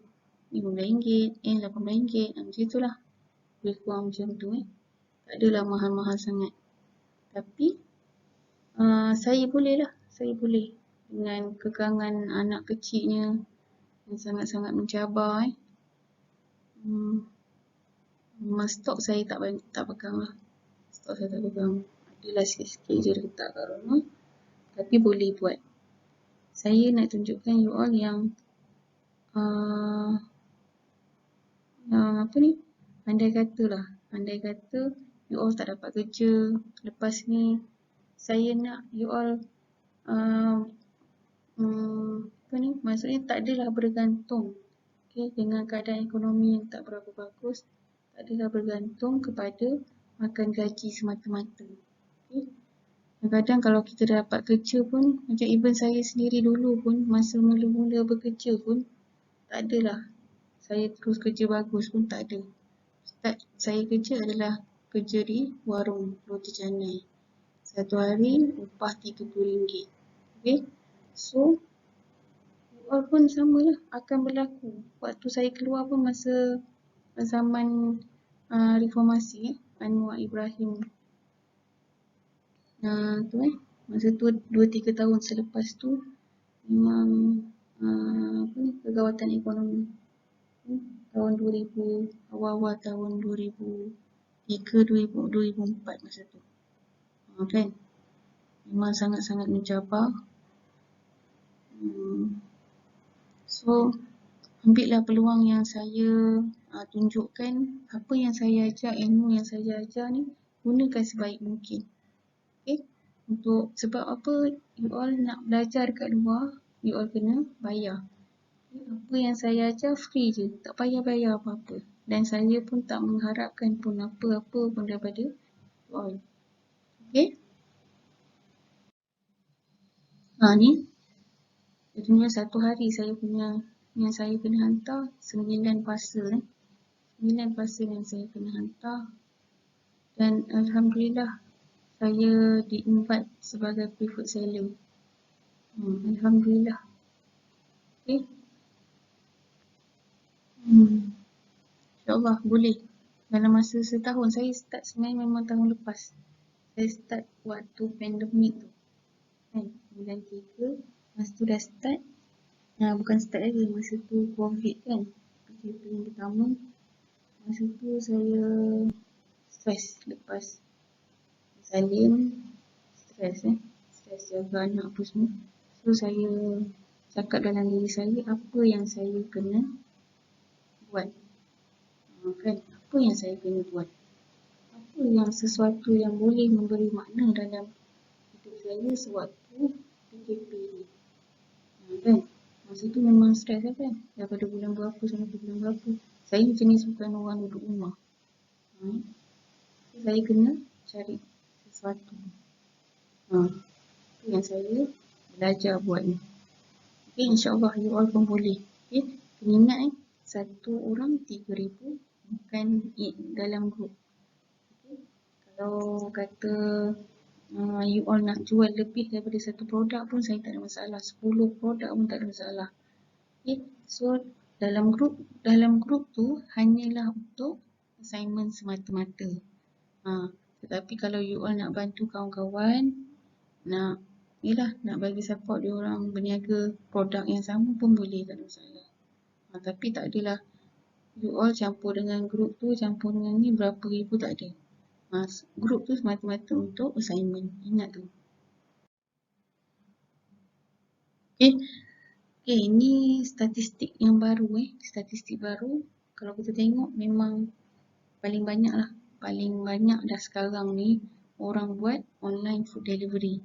RM15, RM18. Macam itulah. Lebih kurang macam tu. Tak adalah mahal-mahal sangat. Tapi saya boleh lah. Saya boleh. Dengan kekangan anak kecilnya yang sangat-sangat mencabar. Stok saya tak pegang lah. Stok saya tak pegang. Adalah sikit-sikit je letak kat rumah. Tapi boleh buat. Saya nak tunjukkan you all yang andai kata you all tak dapat kerja lepas ni, saya nak you all maksudnya tak adalah bergantung Okay, dengan keadaan ekonomi yang tak berapa bagus, tak adalah bergantung kepada makan gaji semata-mata. Okay. Kadang-kadang kalau kita dapat kerja pun, macam even saya sendiri dulu pun, masa mula-mula bekerja pun, tak adalah saya terus kerja bagus pun tak ada. Start saya kerja adalah kerja di warung roti canai. Satu hari upah RM30. Okay. So, pun samalah akan berlaku. Waktu saya keluar pun masa zaman reformasi Anwar Ibrahim masa tu 2-3 tahun selepas tu memang kegawatan ekonomi tahun 2000, awal-awal tahun 2003, 2004 masa tu kan memang sangat-sangat mencabar. So ambillah peluang yang saya tunjukkan, apa yang saya ajar, ilmu yang saya ajar ni gunakan sebaik mungkin. Okay? Untuk sebab apa you all nak belajar dekat luar, you all kena bayar. Okay? Apa yang saya ajar free je, tak payah bayar apa-apa. Dan saya pun tak mengharapkan pun apa-apa pun daripada you all. Okay? Ni jadinya satu hari saya punya yang saya kena hantar 9 parcel 9 parcel yang saya kena hantar, dan Alhamdulillah saya di-invite sebagai preferred seller. Alhamdulillah. Okay. InsyaAllah boleh. Dalam masa setahun, saya start sebenarnya memang tahun lepas. Saya start waktu pandemik tu. Kan? Bulan 3, masa tu dah start. Bukan start lagi, masa tu COVID kan. PKP yang pertama. Masa tu saya stres lepas salin. Stres jaga anak apa semua. So saya cakap dalam diri saya apa yang saya kena buat. Kan? Apa yang saya kena buat. Apa yang sesuatu yang boleh memberi makna dalam hidup saya sewaktu PKP ni. Kan? Masa tu memang stres lah kan. Daripada bulan berapa sampai bulan berapa. Saya jenis bukan orang duduk rumah. Saya kena cari sesuatu. Itu yang saya belajar buat ni. Okay, insyaAllah you all pun boleh. Okay, kena ingat satu orang 3,000 bukan dalam group. Okay. Kalau kata you all nak jual lebih daripada satu produk pun saya tak ada masalah. 10 produk pun tak ada masalah. Okay. So dalam group tu hanyalah untuk assignment semata-mata. Tetapi kalau you all nak bantu kawan-kawan, nak bagi support dia orang berniaga produk yang sama pun boleh, tak ada masalah. Tapi tak adalah you all campur dengan group tu, campur dengan ni berapa ribu, tak ada. Group tu semata-mata untuk assignment, ingat tu. Okay, ni statistik yang baru statistik baru. Kalau kita tengok memang paling banyak dah sekarang ni orang buat online food delivery.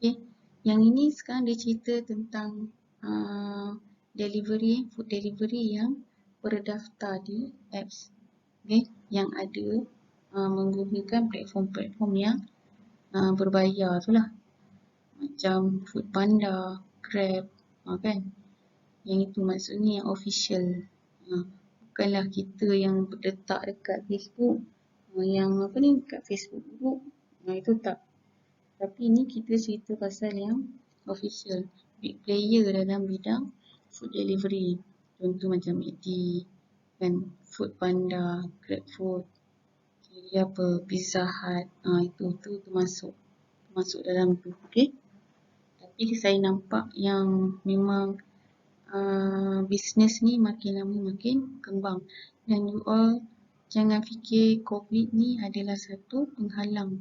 Okay. Yang ini sekarang dia cerita tentang food delivery yang berdaftar di apps. Okay. Yang ada menggunakan platform-platform yang berbayar tu lah. Macam Foodpanda, Grab, kan. Yang itu maksudnya yang official. Bukanlah kita yang letak dekat Facebook, yang kat Facebook group. Itu tak. Tapi ni kita cerita pasal yang official, big player dalam bidang food delivery. Contoh macam McD, kan, Foodpanda, GrabFood, Pizza Hut, itu termasuk dalam tu. Okay. Tapi saya nampak yang memang bisnes ni makin lama makin kembang. Dan you all jangan fikir COVID ni adalah satu penghalang.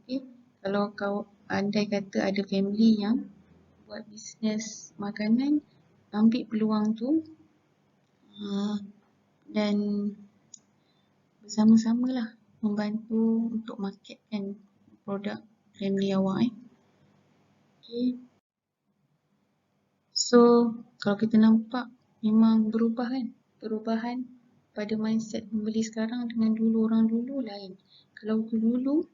Okay. Kalau andai kata ada family yang buat bisnes makanan, ambil peluang tu dan bersama-samalah membantu untuk marketkan produk family awak. Okay. So kalau kita nampak memang berubah kan. perubahan pada mindset pembeli sekarang dengan dulu. Orang dulu lain. Kalau dulu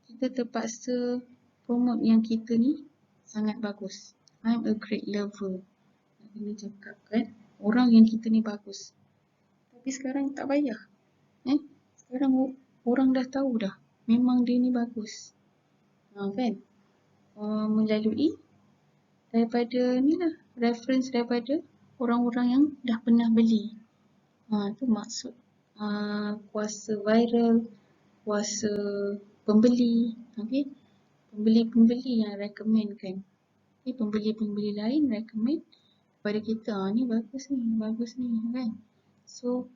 kita terpaksa promote yang kita ni sangat bagus. I'm a great lover. Nak kena cakap kan, orang yang kita ni bagus. Tapi sekarang tak payah. Sekarang orang dah tahu dah. Memang dia ni bagus. Kan? Melalui daripada ni lah, reference daripada orang-orang yang dah pernah beli. Tu maksud kuasa viral, kuasa pembeli. Okay? Pembeli-pembeli yang recommend kan. Pembeli-pembeli lain recommend kepada kita, ni bagus ni kan. So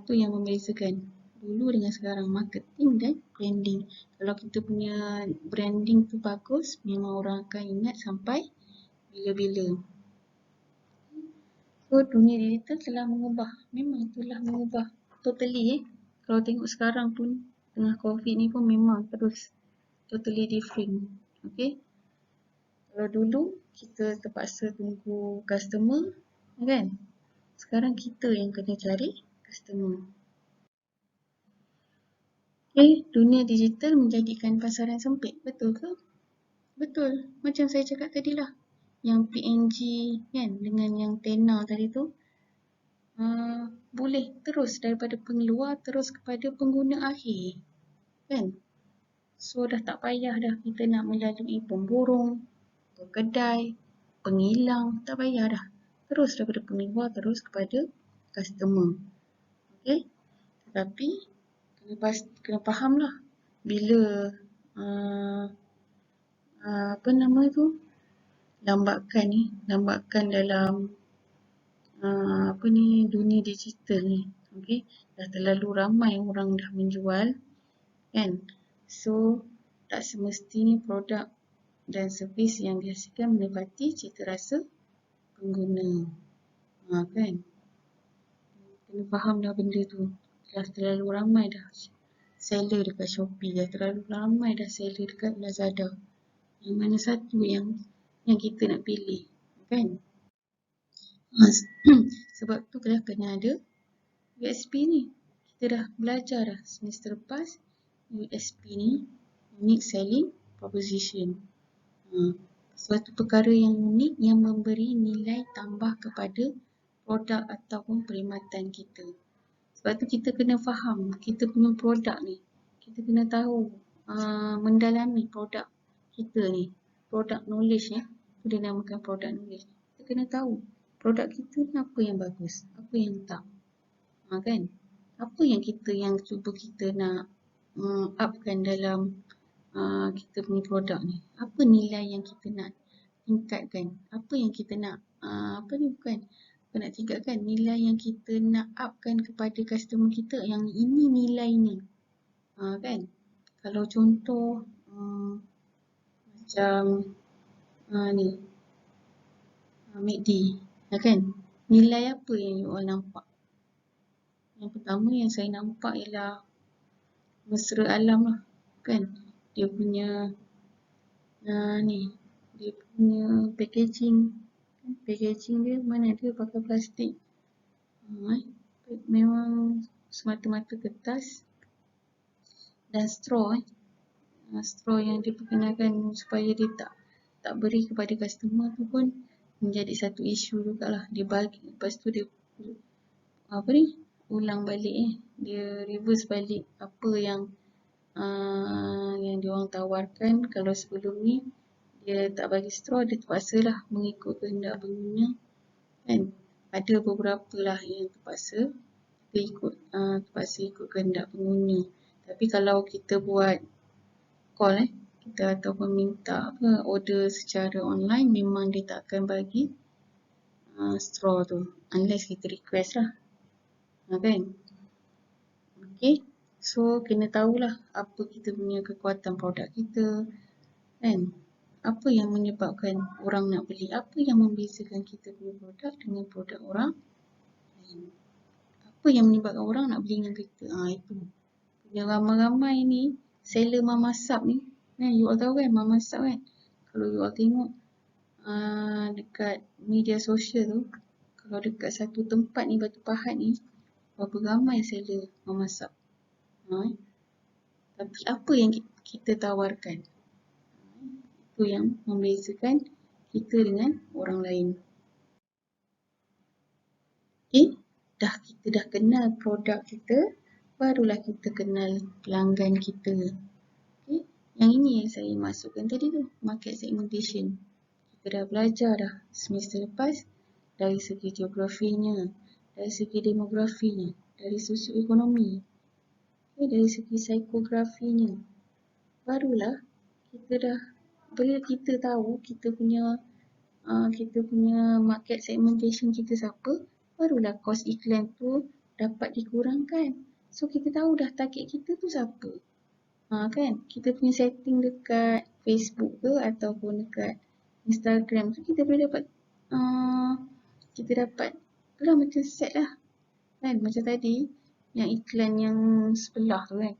tu yang membezakan dulu dengan sekarang, marketing dan branding. Kalau kita punya branding tu bagus, memang orang akan ingat sampai bila-bila. So dunia digital telah mengubah, memang telah mengubah totally. Kalau tengok sekarang pun tengah COVID ni pun memang terus totally different. Okay. Kalau dulu kita terpaksa tunggu customer kan, sekarang kita yang kena cari customer. Dunia digital menjadikan pasaran sempit, betul ke? Betul, macam saya cakap tadi lah, yang PNG kan dengan yang Tena tadi tu boleh terus daripada pengeluar terus kepada pengguna akhir kan. So dah tak payah dah kita nak melalui pemborong, kedai, penghilang, tak payah dah. Terus daripada pengeluar terus kepada customer. Okay. Tetapi kena faham lah bila lambatkan dalam dunia digital ni. Okay. Dah terlalu ramai orang dah menjual kan. So tak semestinya produk dan servis yang dihasilkan menepati cita rasa pengguna. Kan. Kena faham dah benda tu. Dah terlalu ramai dah seller dekat Shopee, dah terlalu ramai dah seller dekat Lazada. Yang mana satu yang kita nak pilih kan. Sebab tu kena ada USP ni. Kita dah belajar dah semester lepas USP ni, Unique Selling Proposition. Suatu perkara yang unik yang memberi nilai tambah kepada produk ataupun perkhidmatan kita. Sebab tu kita kena faham kita punya produk ni. Kita kena tahu mendalami produk kita ni. Produk knowledge ni, tu dia namakan produk knowledge. Kita kena tahu produk kita ni apa yang bagus, apa yang tak. Kan? Apa yang cuba kita nak upkan dalam kita punya produk ni. Apa nilai yang kita nak tingkatkan. Apa yang kita nak nak tingkatkan, nilai yang kita nak upkan kepada customer kita, yang ini nilai ni. Kan? Kalau contoh macam ni MACD, kan? Nilai apa yang you all nampak? Yang pertama yang saya nampak ialah mesra alam lah, kan? Dia punya dia punya packaging dia mana dia pakai plastik. Memang semata-mata kertas dan straw straw yang diperkenalkan supaya dia tak beri kepada customer tu pun menjadi satu isu jugalah. Dia bagi, lepas tu dia ulang balik dia reverse balik apa yang dia orang tawarkan. Kalau sebelum ni dia tak bagi straw, dia terpaksalah mengikut kehendak pengguna kan. Ada beberapa lah yang terpaksa ikut kehendak pengguna. Tapi kalau kita buat call kita ataupun minta order secara online, memang dia tak akan bagi straw tu unless kita request lah. Kan? Okay. So kena tahulah apa kita punya kekuatan produk kita kan. Apa yang menyebabkan orang nak beli, apa yang membezakan kita punya produk dengan produk orang lain. Apa yang menyebabkan orang nak beli dengan kita. Itu. Yang ramai-ramai ni seller mamasab ni. You all tahu kan mamasab kan. Kalau you all tengok dekat media sosial tu, Kalau dekat satu tempat ni, Batu Pahat ni, berapa ramai seller memasak. Tapi apa yang kita tawarkan? Itu yang membezakan kita dengan orang lain. Kita dah kenal produk kita, barulah kita kenal pelanggan kita. Yang ini yang saya masukkan tadi tu, market segmentation. Kita dah belajar dah semester lepas dari segi geografinya, dari segi demografinya, dari sosioekonomi, dari segi psikografinya. Barulah kita dah, bila kita tahu kita punya market segmentation kita siapa, barulah kos iklan tu dapat dikurangkan. So kita tahu dah target kita tu siapa. Kan? Kita punya setting dekat Facebook ke ataupun dekat Instagram tu kita boleh dapat itulah macam set lah. Kan? Macam tadi yang iklan yang sebelah tu kan.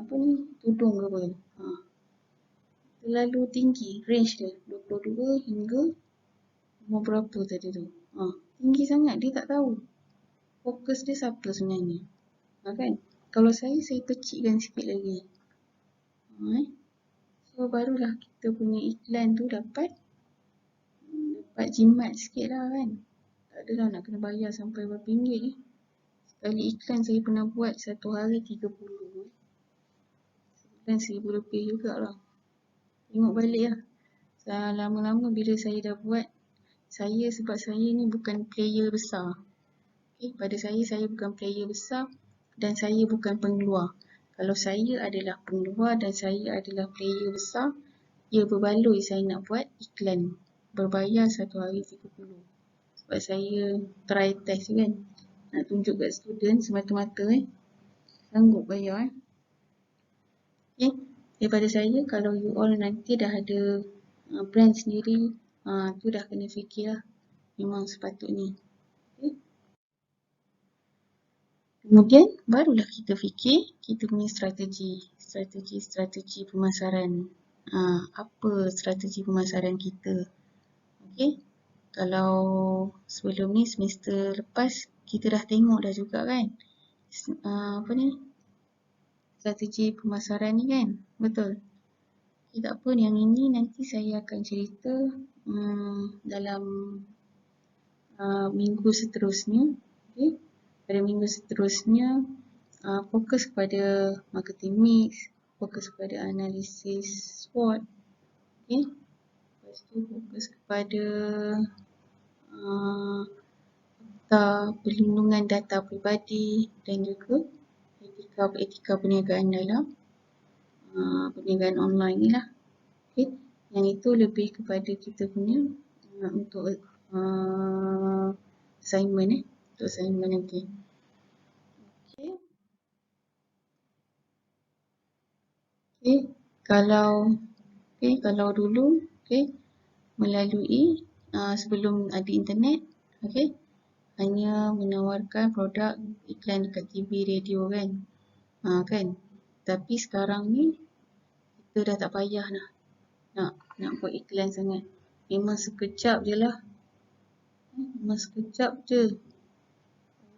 Apa ni? Tudung ke apa tu? Terlalu tinggi range dia 22 hingga umur berapa tadi tu. Tinggi sangat, dia tak tahu fokus dia siapa sebenarnya. Kan? Kalau saya kecilkan sikit lagi. So barulah kita punya iklan tu dapat jimat sikit lah kan. Tak adalah nak kena bayar sampai berapa ringgit ni. Sekali iklan saya pernah buat satu hari 30. Sebulan 1,000 lebih jugalah. Tengok balik lah. Lama-lama bila saya dah buat, sebab saya ni bukan player besar. Pada saya bukan player besar dan saya bukan pengeluar. Kalau saya adalah pengeluar dan saya adalah player besar, ia berbaloi saya nak buat iklan berbayar satu hari 30. Sebab saya try test kan. Nak tunjuk kat student semata-mata sanggup bayar Daripada saya, kalau you all nanti dah ada brand sendiri, tu dah kena fikir lah. Memang sepatutnya. Kemudian barulah kita fikir kita punya strategi pemasaran. Apa strategi pemasaran kita? Kalau sebelum ni semester lepas kita dah tengok dah juga kan. Strategi pemasaran ni kan. Betul. Tak apa, yang ini nanti saya akan cerita dalam minggu seterusnya. Pada minggu seterusnya fokus kepada marketing mix, fokus kepada analisis SWOT. Lepas tu fokus kepada perlindungan data peribadi dan juga etika perniagaan dalam perniagaan online ni lah. Yang itu lebih kepada kita punya untuk assignment untuk assignment nanti. Kalau dulu melalui sebelum ada internet, hanya menawarkan produk iklan dekat TV, radio kan. Tapi sekarang ni kita dah tak payah nak buat iklan sangat. Memang sekejap je lah.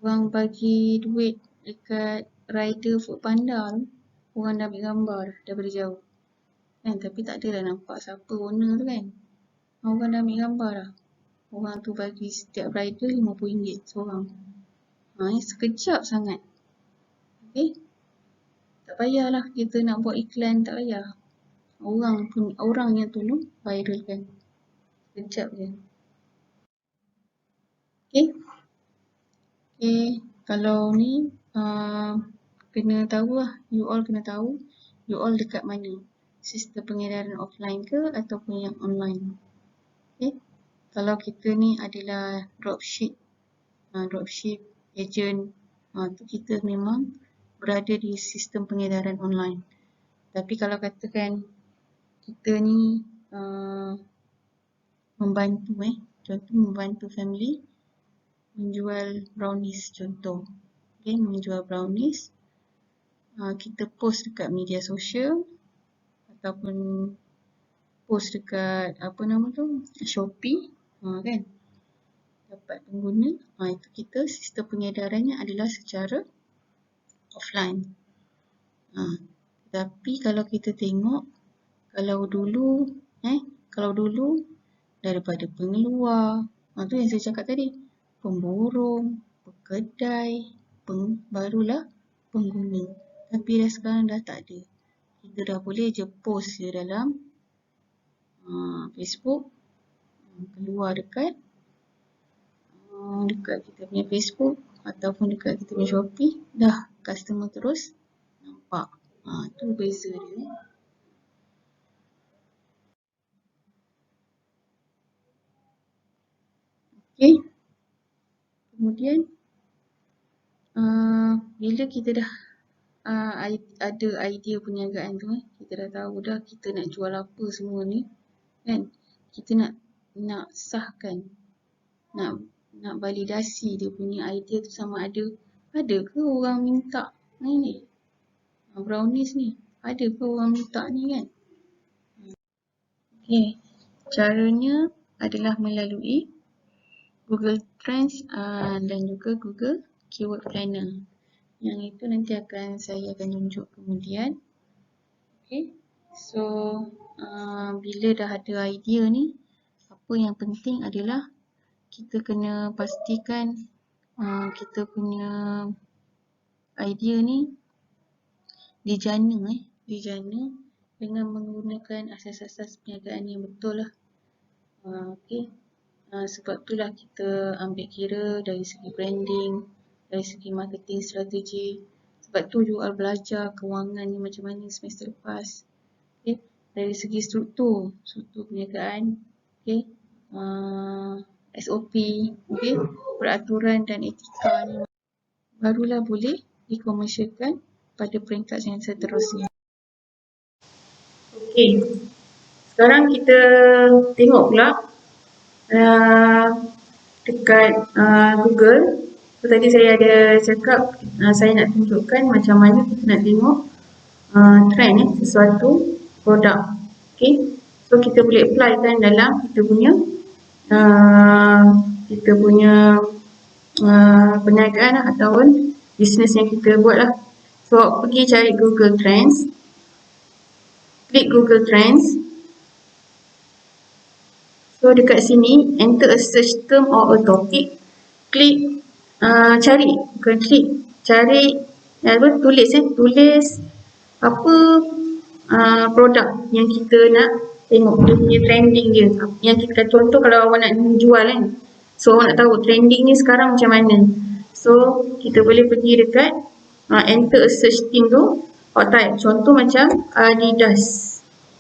Orang bagi duit dekat rider Foodpanda tu, orang dah ambil gambar daripada jauh. Tapi tak adalah nampak siapa owner tu kan. Orang dah ambil gambar dah. Orang tu bagi setiap rider RM50 seorang. Sekejap sangat. Tak payahlah kita nak buat iklan, tak payah. Orang yang tolong viralkan. Sekejap je. Kalau ni kena tahu lah. You all kena tahu you all dekat mana. Sistem pengedaran offline ke ataupun yang online. Kalau kita ni adalah dropship agent, tu kita memang berada di sistem pengedaran online. Tapi kalau katakan kita ni membantu family menjual brownies contoh. Menjual brownies, kita post dekat media sosial ataupun post dekat Shopee, kan. Dapat dapat pengguna, itu kita sistem pengedarannya adalah secara offline. Tapi kalau kita tengok, kalau dulu daripada pengeluar, tu yang saya cakap tadi, pemborong, pekedai, barulah pengguna. Tapi dah sekarang dah tak ada. Kita dah boleh je post je dalam Facebook, keluar dekat kita punya Facebook ataupun dekat kita punya Shopee, dah customer terus nampak. Tu beza dia. Okay. Kemudian bila kita dah ada idea perniagaan tu, kita dah tahu dah kita nak jual apa semua ni, kan? Kita nak sahkan, nak validasi dia punya idea tu sama ada ke orang minta ni brownies ni, ada ke orang minta ni, kan? Okay. Caranya adalah melalui Google Trends dan juga Google Keyword Planner. Yang itu nanti saya akan tunjuk kemudian. Okay. So, bila dah ada idea ni, apa yang penting adalah kita kena pastikan kita punya idea ni dijana dengan menggunakan asas-asas perniagaan yang betul lah. Okay. Sebab itulah kita ambil kira dari segi branding, dari segi marketing strategi. Sebab tu jual belajar kewangan ni macam mana semester lepas. Okay. Dari segi struktur perniagaan, okay. SOP, okay. Peraturan dan etika ni barulah boleh dikomersialkan pada peringkat yang seterusnya. Okay. Sekarang kita tengok pula dekat Google. So, tadi saya ada cakap saya nak tunjukkan macam mana kita nak tengok trend sesuatu produk. Okay. So kita boleh apply kan dalam kita punya perniagaan ataupun bisnes yang kita buat lah. So pergi cari Google Trends, klik Google Trends. So dekat sini enter a search term or a topic, klik cari, bukan klik, cari tulis apa produk yang kita nak tengok dia punya trending dia. Yang kita contoh kalau awak nak jual kan, so awak nak tahu trending ni sekarang macam mana. So kita boleh pergi dekat enter a search term tu, awak type contoh macam Adidas.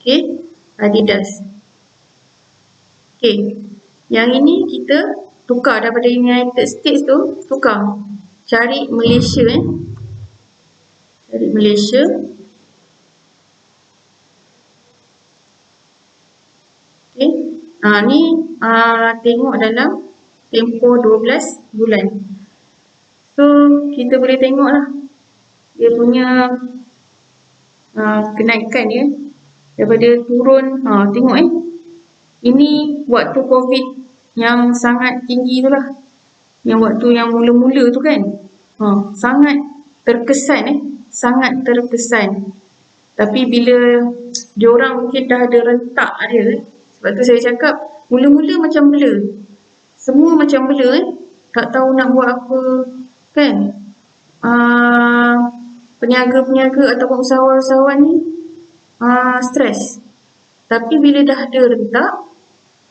Okay, Adidas. Okay, yang ini kita tukar daripada United States tu, tukar cari Malaysia cari Malaysia. Okay. Ni tengok dalam tempoh 12 bulan. So kita boleh tengok lah dia punya kenaikan dia daripada turun. Tengok ini waktu COVID yang sangat tinggi tu lah, yang waktu yang mula-mula tu kan. Sangat terkesan sangat terkesan. Tapi bila diorang mungkin dah ada rentak dia, sebab tu saya cakap mula-mula macam blur, semua macam blur tak tahu nak buat apa kan. Peniaga-peniaga ataupun usahawan-usahawan ni stres. Tapi bila dah ada rentak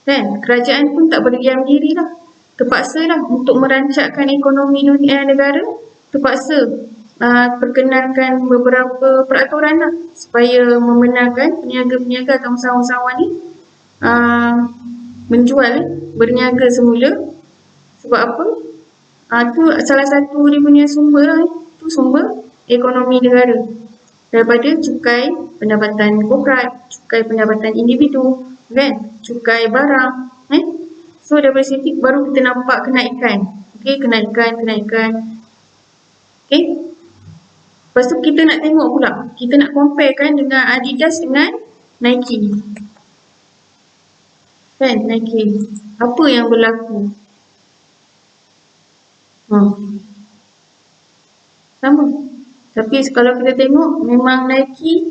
kan, kerajaan pun tak berdiam diri lah, terpaksa lah untuk merancangkan ekonomi dunia negara, terpaksa perkenalkan beberapa peraturan lah supaya membenarkan peniaga-peniaga atau usahawan-usahawan ni menjual, berniaga semula. Sebab apa? Tu salah satu dia punya sumber lah, tu sumber ekonomi negara daripada cukai pendapatan korporat, cukai pendapatan individu kan, cukai barang so daripada situ baru kita nampak kenaikan. Okay, kenaikan. Okay. Lepas tu kita nak tengok pula, kita nak compare kan dengan Adidas dengan Nike kan, Nike apa yang berlaku. Sama. Tapi kalau kita tengok memang Nike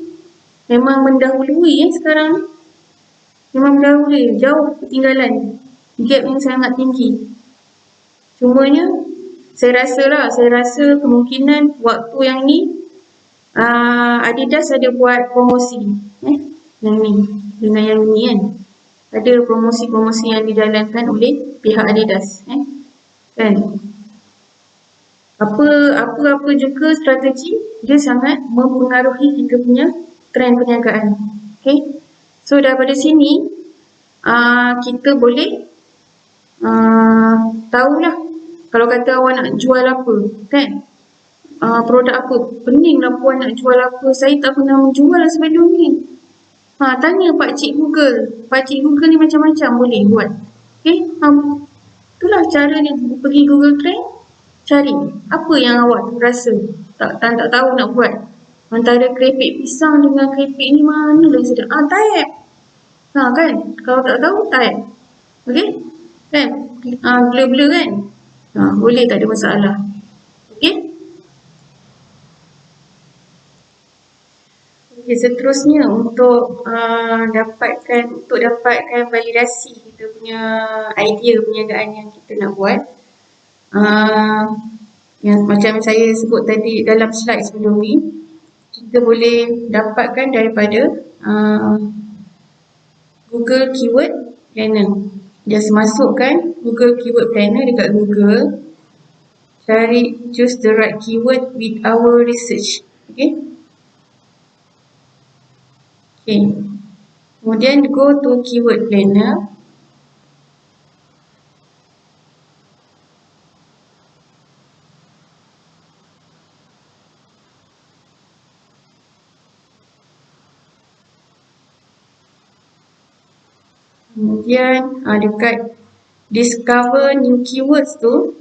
memang mendahului sekarang ni. Memang mendahului, jauh ketinggalan. Gap yang sangat tinggi. Cumanya saya rasa kemungkinan waktu yang ni Adidas ada buat promosi yang ni dengan yang ni kan. Ada promosi-promosi yang dijalankan oleh pihak Adidas kan. Apa-apa juga strategi dia sangat mempengaruhi kita punya trend perniagaan. Okay. So daripada sini kita boleh tahulah kalau kata awak nak jual apa kan. Produk apa, peninglah puan nak jual apa, saya tak pernah menjual sebelum ni. Tanya pakcik Google. Pakcik Google ni macam-macam boleh buat. Okay. Itulah cara dia pergi Google Trend, cari apa yang awak rasa tak tahu nak buat. Antara keripik pisang dengan keripik ni mana lagi sedap? Type. Kan? Kalau tak tahu, type. Okay? Kan? Blur-blur kan? Boleh, tak ada masalah. Okay? Okay, seterusnya untuk dapatkan validasi kita punya idea perniagaan yang kita nak buat. Yang macam saya sebut tadi dalam slide sebelum ni, kita boleh dapatkan daripada Google Keyword Planner. Just masukkan Google Keyword Planner dekat Google, cari choose the right keyword with our research. Okay. Kemudian go to Keyword Planner. Kemudian dekat discover new keywords tu,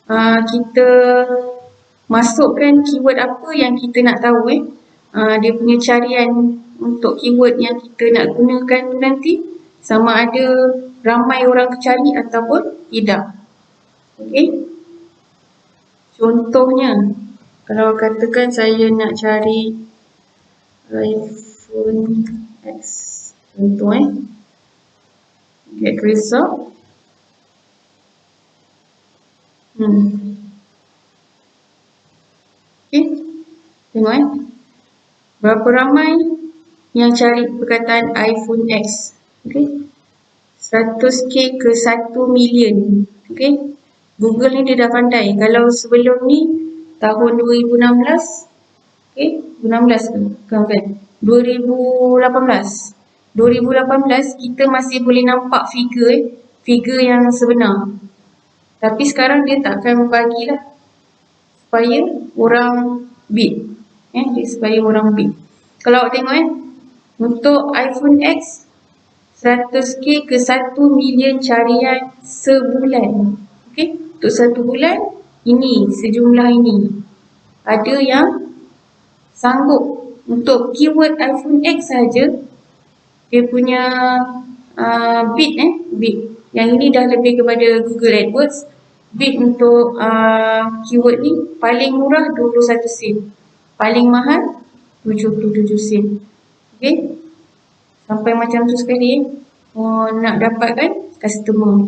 kita masukkan keyword apa yang kita nak tahu dia punya carian untuk keyword yang kita nak gunakan tu nanti sama ada ramai orang cari ataupun tidak. Okey. Contohnya kalau katakan saya nak cari iPhone X, contoh get result. Okay. Tengok berapa ramai yang cari perkataan iPhone X. Okay. 100k ke 1 million. Okay. Google ni dia dah pandai. Kalau sebelum ni tahun 2016, okay, 2016 kan? 2018 kita masih boleh nampak figure yang sebenar. Tapi sekarang dia takkan bagilah supaya orang bid. Supaya orang bid. Kalau awak tengok untuk iPhone X 100k ke 1 million carian sebulan. Okey, untuk satu bulan ini sejumlah ini. Ada yang sanggup untuk keyword iPhone X saja dia punya bid yang ini dah lebih kepada Google AdWords. Bid untuk keyword ni paling murah 21 sen, paling mahal 77 sen. Okay, sampai macam tu sekali nak dapatkan customer.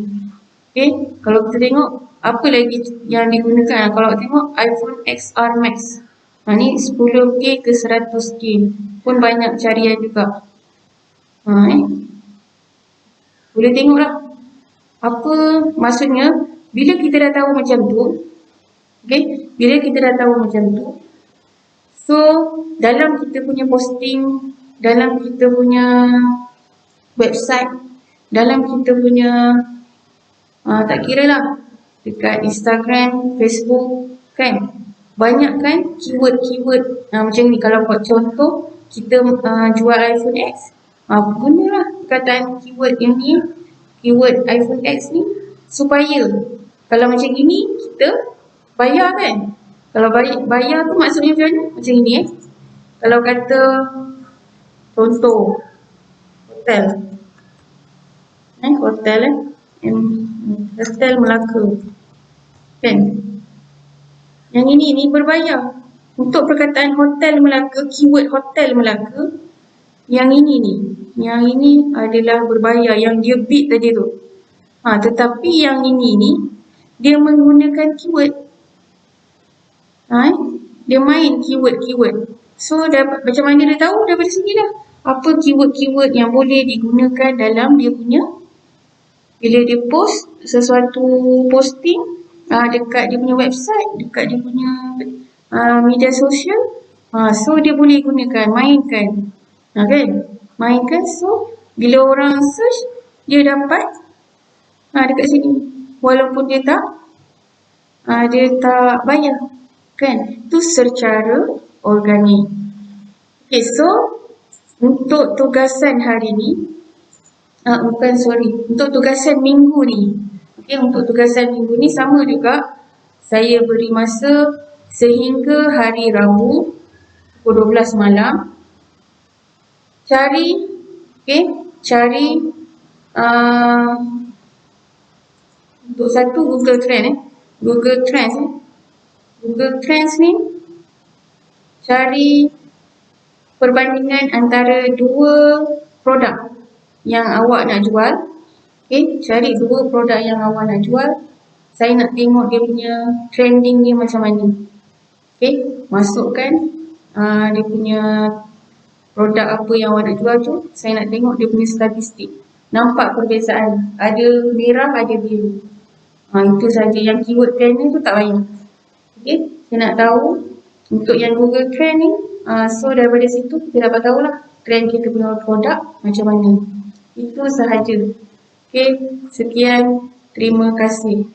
Okay, kalau kita tengok apa lagi yang digunakan. Kalau tengok iPhone XR Max, ni 10k ke 100k pun banyak carian juga. Boleh tengoklah apa maksudnya bila kita dah tahu macam tu. Okay, bila kita dah tahu macam tu, so dalam kita punya posting, dalam kita punya website, dalam kita punya tak kira lah dekat Instagram, Facebook kan, banyak kan keyword macam ni. Kalau buat contoh kita jual iPhone X, gunalah perkataan keyword yang ni, keyword iPhone X ni, supaya kalau macam gini kita bayar kan. Kalau bayar tu maksudnya macam ni Kalau kata contoh hotel Hotel Melaka. Kan? Yang ini berbayar. Untuk perkataan Hotel Melaka, keyword Hotel Melaka, yang yang ini adalah berbayar, yang dia bid tadi tu. Tetapi yang ini dia menggunakan keyword. Dia main keyword. So macam mana dia tahu? Daripada sini lah. Apa keyword-keyword yang boleh digunakan dalam dia punya, bila dia post sesuatu posting dekat dia punya website, dekat dia punya media sosial. So dia boleh gunakan, mainkan. Kan? Mainkan, so bila orang search, dia dapat dekat sini. Walaupun dia tak bayar. Kan? Itu secara organik. Okay, so untuk tugasan hari ni, untuk tugasan minggu ni. Okay, untuk tugasan minggu ni sama juga. Saya beri masa sehingga hari Rabu pukul 12 malam. Cari untuk satu Google Trends. Google Trends ni cari perbandingan antara dua produk yang awak nak jual. Cari dua produk yang awak nak jual. Saya nak tengok dia punya trending dia macam mana. Masukkan dia punya produk apa yang awak nak jual tu. Saya nak tengok dia punya statistik. Nampak perbezaan. Ada merah, ada biru. Itu saja. Yang keyword trend ni tu tak payah. Saya nak tahu untuk yang Google Trend ni. So daripada situ kita dapat tahulah trend kita punya produk macam mana. Itu sahaja. Sekian. Terima kasih.